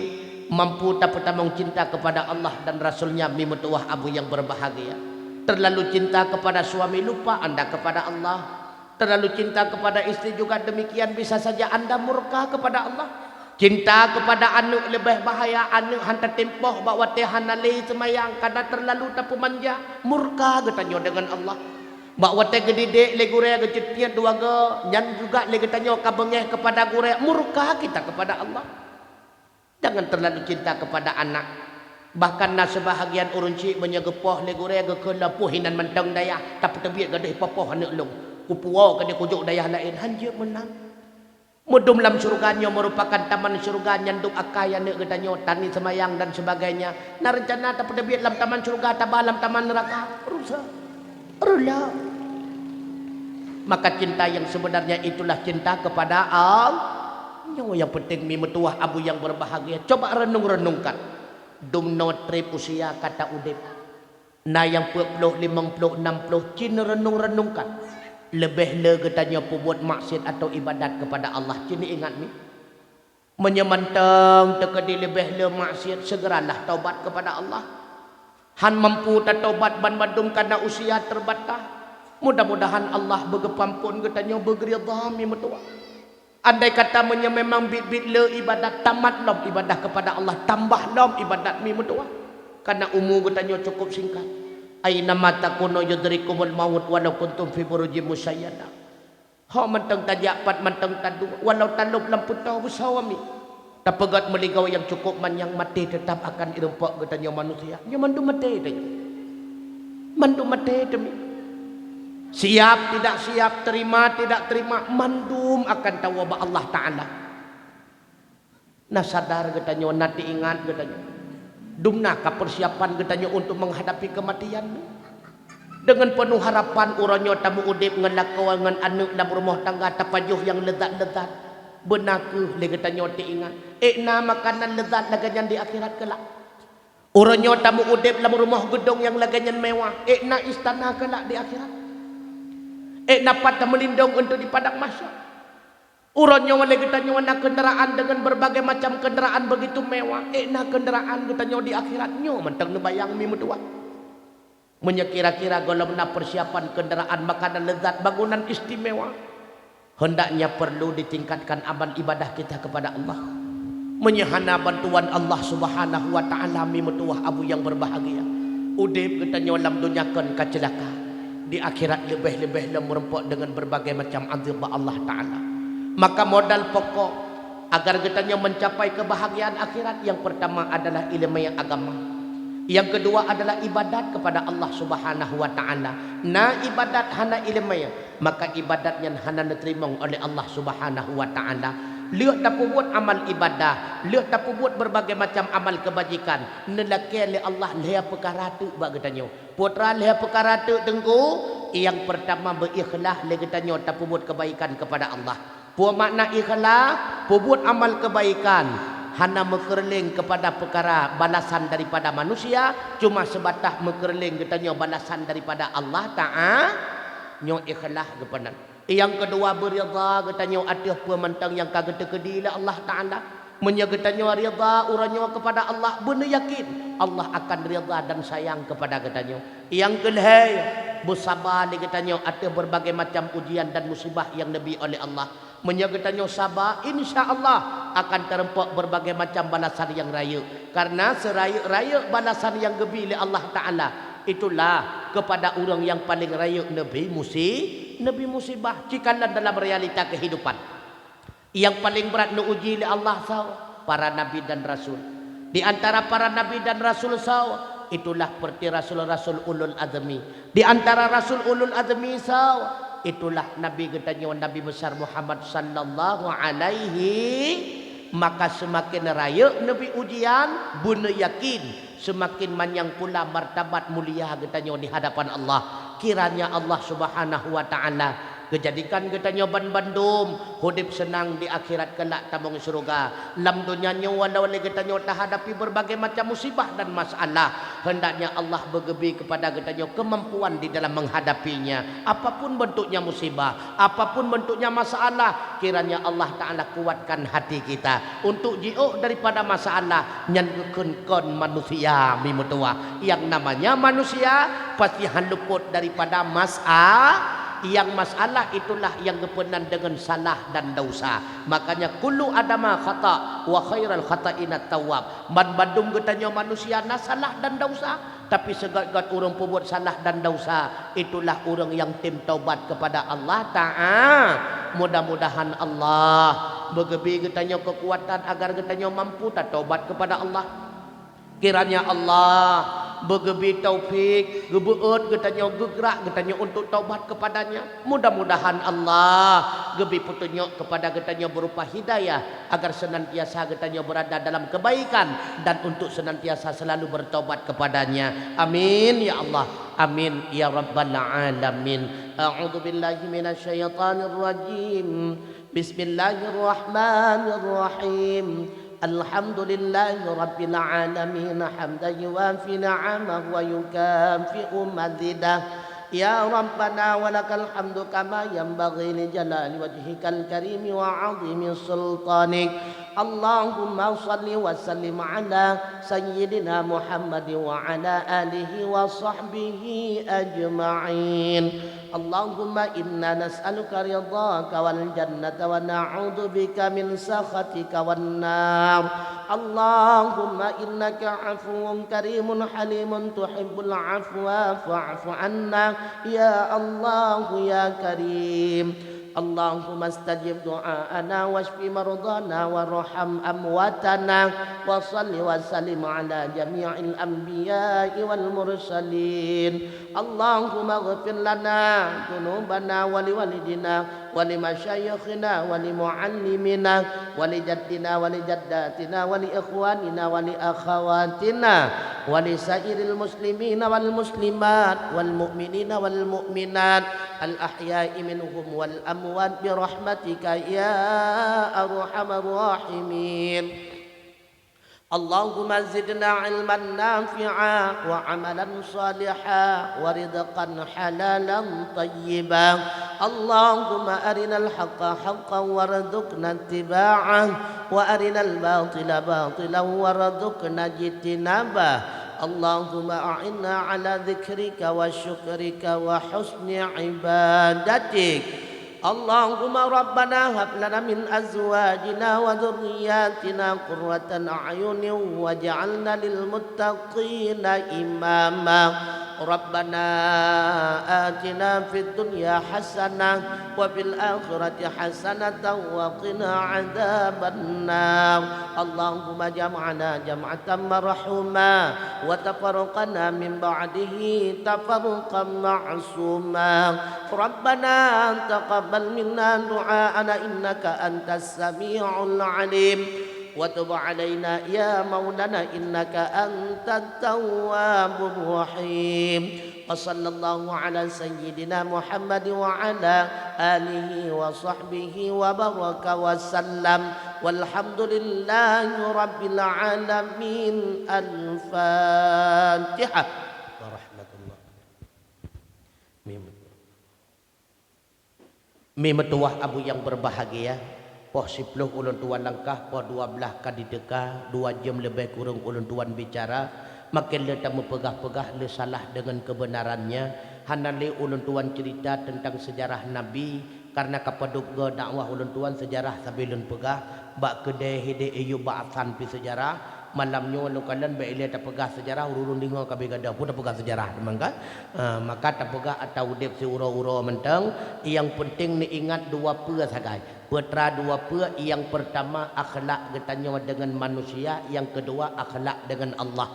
mampu tak petamong cinta kepada Allah dan Rasulnya mimutuah abu yang berbahagia. Terlalu cinta kepada suami lupa anda kepada Allah. Terlalu cinta kepada istri juga demikian bisa saja anda murka kepada Allah. Cinta kepada anak lebih bahaya. Anak hantar tempoh bawa tehanale semayang karena terlalu tapu manja murka getanyo dengan Allah. Bawa teh gedidek le gure gecetnya dua ge nyan juga le getanyo kabengeh kepada gure murka kita kepada Allah. Jangan terlalu cinta kepada anak. Bahkan na sebahagian urunci menyegepoh legure gekelapuhinan mentang daya tapi tebiat gadih popoh anak long kupuau gadih kujuk daya lain hanja menang mudum lam surganya merupakan taman surga nyanduk akaya nek gedanyo tani semayang dan sebagainya na rencana tapi tebiat lam taman surga tabah lam taman neraka rusak rela. Maka cinta yang sebenarnya itulah cinta kepada Allah. Yang penting mimetuah abu yang berbahagia. Coba renung-renungkan. Dumno trip usia kata udip na yang 40, 50, 60 cina renung-renungkan lebih le katanya buat maksiat atau ibadat kepada Allah. Cini ingat ni menyemantang tekadi lebih le maksiat segeralah taubat kepada Allah. Han mampu tak taubat ban badum karena usia terbatas. Mudah-mudahan Allah begepampun katanya begeridha mimetua. Andai kata memang bit-bit le ibadat tamat lom ibadah kepada Allah tambah lom ibadat mi mutua karena umur katanya cukup singkat. Aina mata kuno yudrikumul maut walau kuntum fi burujim musayyada. Ha mentang tajak pat mentang tadu walau talup lampu tahu sawami. Tapegat meligau yang cukup man yang mati tetap akan irempak katanya manusia. Nya mandu mati tanya. Mandu mati demi. Siap tidak siap, terima tidak terima, mandum akan tawabah Allah Ta'ala. Nah sadar katanya, nanti ingat katanya, dumna ka persiapan katanya untuk menghadapi kematian. Dengan penuh harapan uranyo tamu udip ngelakawangan anak dalam rumah tangga tapajuh yang lezat-lezat. Benaku le katanya ti ingat. Na makanan lezat laganyan di akhirat kelak. Uranyo tamu udip dalam rumah gedung yang laganyan mewah. Na istana kelak di akhirat. Dapat melindung untuk di padang mahsyar. Urannya wala katanya wana kendaraan dengan berbagai macam kendaraan begitu mewah. Na kendaraan katanya di akhiratnya mentang nebayang mi medua. Menyekira-kira kalau na persiapan kendaraan makanan lezat bangunan istimewa. Hendaknya perlu ditingkatkan amal ibadah kita kepada Allah. Menyahana bantuan Allah Subhanahu wa taala mi medua abu yang berbahagia. Udip katanya dalam dunia kan kacelaka. Di akhirat lebih-lebih merempok dengan berbagai macam azab Allah Ta'ala. Maka modal pokok agar kita mencapai kebahagiaan akhirat, yang pertama adalah ilmu yang agama, yang kedua adalah ibadat kepada Allah Subhanahu wa Ta'ala. Nah ibadat hana ilmu, maka ibadatnya hana diterima oleh Allah Subhanahu wa Ta'ala. Lihat tak buat amal ibadah, lihat tak buat berbagai macam amal kebajikan. Nelaki oleh Allah lihat perkara tu bagi tanya. Putra lihat perkara tu tengku. Yang pertama berikhlas lagi tanya tak buat kebaikan kepada Allah. Puak makna ikhlas, buat amal kebaikan. Hana mekerling kepada perkara balasan daripada manusia, cuma sebatas mekerling katanya balasan daripada Allah Ta'ala. Nyo ikhlas kepada. Yang kedua beridha katanya atas pementang yang kagak tekedi Allah Ta'ala. Menyagatanya ridha uranya kepada Allah, benar yakin Allah akan ridha dan sayang kepada katanya. Yang kedua bersabar katanya atas berbagai macam ujian dan musibah yang nabi oleh Allah. Menyagatanya sabar, insya-Allah akan terempak berbagai macam balasan yang raya. Karena seraya-raya balasan yang gebi oleh Allah Ta'ala, itulah kepada orang yang paling raya nabi musibah. Jikalau dalam realita kehidupan yang paling berat diuji oleh Allah para nabi dan rasul. Di antara para nabi dan rasul itulah seperti rasul-rasul ulul azmi. Di antara rasul ulul azmi itulah nabi katanya nabi besar Muhammad sallallahu alaihi. Maka semakin raya nabi ujian, benar yakin semakin manyang pula martabat mulia katanya di hadapan Allah. Kiranya Allah Subhanahu wa Ta'ala kejadikan katanya bandum hudip senang di akhirat kelak tabung surga. Lam dunianya walau katanya tak hadapi berbagai macam musibah dan masalah, hendaknya Allah bergebi kepada katanya kemampuan di dalam menghadapinya. Apapun bentuknya musibah, apapun bentuknya masalah, kiranya Allah Ta'ala kuatkan hati kita untuk jauh daripada masalah. Nyangukeun manusia mimutua, yang namanya manusia pasti luput daripada masalah. Yang masalah itulah yang kepenan dengan salah dan dosa. Makanya kullu adama khata wa khairal khata'ina tawab. Bandum katanya manusia na salah dan dosa, tapi segat-gat orang pembuat salah dan dosa itulah orang yang tim taubat kepada Allah Ta'ala. Mudah-mudahan Allah bergebi katanya kekuatan agar katanya mampu tak taubat kepada Allah. Kiranya Allah bergebi taufik, gebeut katanya gegerak katanya untuk taubat kepadanya. Mudah-mudahan Allah gebi petunjuk kepada katanya berupa hidayah agar senantiasa katanya berada dalam kebaikan dan untuk senantiasa selalu bertaubat kepadanya. Amin ya Allah. Amin ya rabbal alamin. A'udzu billahi minasyaitonir rajim. Bismillahirrahmanirrahim. Alhamdulillahi rabbil alamin hamdan yuwafi ni'amahu wa yukafi'u mazidah. Ya Rabbana walakal hamdu kama yanbaghi li jalali wajhikal karim wa 'azimi sultanik. Allahumma salli wa sallim ala sayyidina Muhammad wa ala alihi wa sahbihi ajma'in. Allahumma inna nas'aluka ridhaka wal jannata wa na'udzu bika min sakhatika wan nar. Allahumma innaka 'afuwun karimun halimun tuhibbul 'afwa fa'fu 'anna ya Allah ya Karim. اللهم استجب دعاءنا واشف مرضانا وارحم أمواتنا وصل وسلم على جميع الأنبياء والمرسلين اللهم اغفر لنا ذنوبنا ولوالدنا ولمشايخنا ولمعلمنا ولجدنا ولجداتنا ولإخواننا ولأخواتنا ولسائر المسلمين والمسلمات والمؤمنين والمؤمنات الأحياء منهم والأموات برحمتك يا أرحم الراحمين اللهم زدنا علما نافعا وعملا صالحا ورزقا حلالا طيبا اللهم أرنا الحق حقا وارزقنا اتباعه وأرنا الباطل باطلا وارزقنا اجتنابه اللهم أعنا على ذكرك وشكرك وحسن عبادتك اللهم ربنا هب لنا من أزواجنا وذرياتنا قرة أعين واجعلنا للمتقين إماما ربنا آتنا في الدنيا حسنة وفي الآخرة حسنة وقنا عذاب النار اللهم جمعنا جمعة مرحوما وتفرقنا من بعده تفرقا معصوما ربنا تقبل منا دعاءنا إنك أنت السميع العليم وتب علينا يا مولانا إنك أنت التواب الرحيم وصلى الله على سيدنا محمد وعلى آله وصحبه وبارك وسلم والحمد لله رب العالمين الفاتحة ورحمة الله Memetuah abu yang berbahagia poh 10 ulun tuan langkah poh 12 kali deka 2 jam lebih kurang ulun tuan bicara makin le tak mepegah-pegah le salah dengan kebenarannya hana le ulun tuan cerita tentang sejarah Nabi karena kapaduk ge dakwah ulun tuan sejarah sabilun pegah bak kedai hide ayu ba'athan pi sejarah malamnya lu kalian ba ile tak pegah sejarah urun dingo kabe gada pun tak pegah sejarah memang kan maka tak pegah atau dep si uro-uro mentang yang penting ni ingat dua pe sagai putra dua pe yang pertama akhlak getanya dengan manusia yang kedua akhlak dengan Allah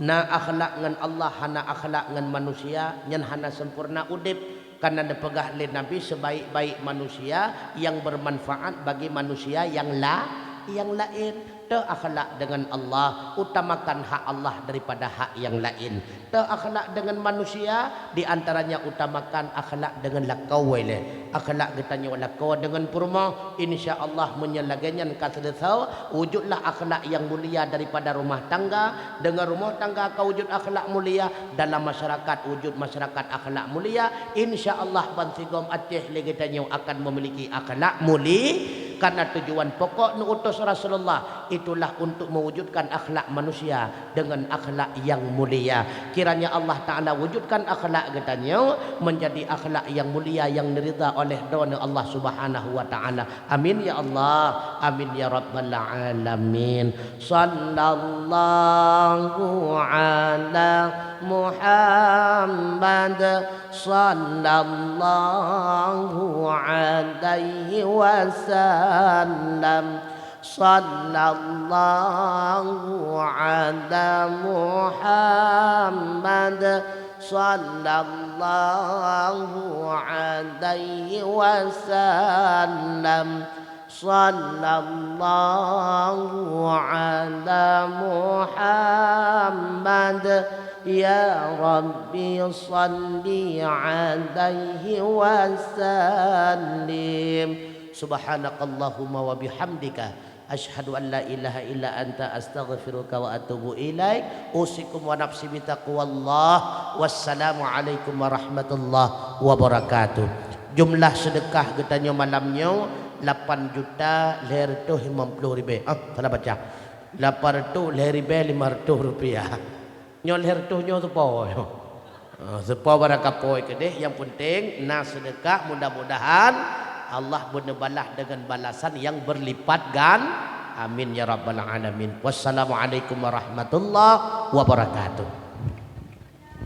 na akhlak dengan Allah hana akhlak dengan manusia nyen hana sempurna udip karena dipegah oleh Nabi sebaik-baik manusia yang bermanfaat bagi manusia yang lain akhlak dengan Allah utamakan hak Allah daripada hak yang lain akhlak dengan manusia di antaranya utamakan akhlak dengan lakau wele akhlak getanya lakau dengan purma insyaallah menyelaganya kasedesau wujudlah akhlak yang mulia daripada rumah tangga dengan rumah tangga kau wujud akhlak mulia dalam masyarakat wujud masyarakat akhlak mulia insyaallah bansigom aceh legetanya akan memiliki akhlak mulia karena tujuan pokok utus Rasulullah itulah untuk mewujudkan akhlak manusia dengan akhlak yang mulia. Kiranya Allah Ta'ala wujudkan akhlak katanya menjadi akhlak yang mulia yang diridha oleh doa Allah Subhanahu wa Ta'ala. Amin ya Allah. Amin ya Rabbal alamin. Sallallahu ala Muhammad sallallahu alaihi wasallam sallallahu ala Muhammad sallallahu alaihi wasallam sallallahu ala Muhammad ya Rabbi salli alaihi wasallim subhanakallahumma wa bihamdika asyhadu an la ilaha illa anta astaghfiruka wa atubu ilaik usikum wa nafsi bitaqwallah wassalamu alaikum warahmatullahi wabarakatuh. Jumlah sedekah getanya malamnya 8 juta leher tu 50 ribu salah baca 800 leher ribu 500 rupiah nyol leher tu nyol sepo sepo barakapoi kedeh yang penting na sedekah mudah-mudahan Allah benebalah dengan balasan yang berlipat gan amin ya rabbal alamin wassalamualaikum warahmatullahi wabarakatuh.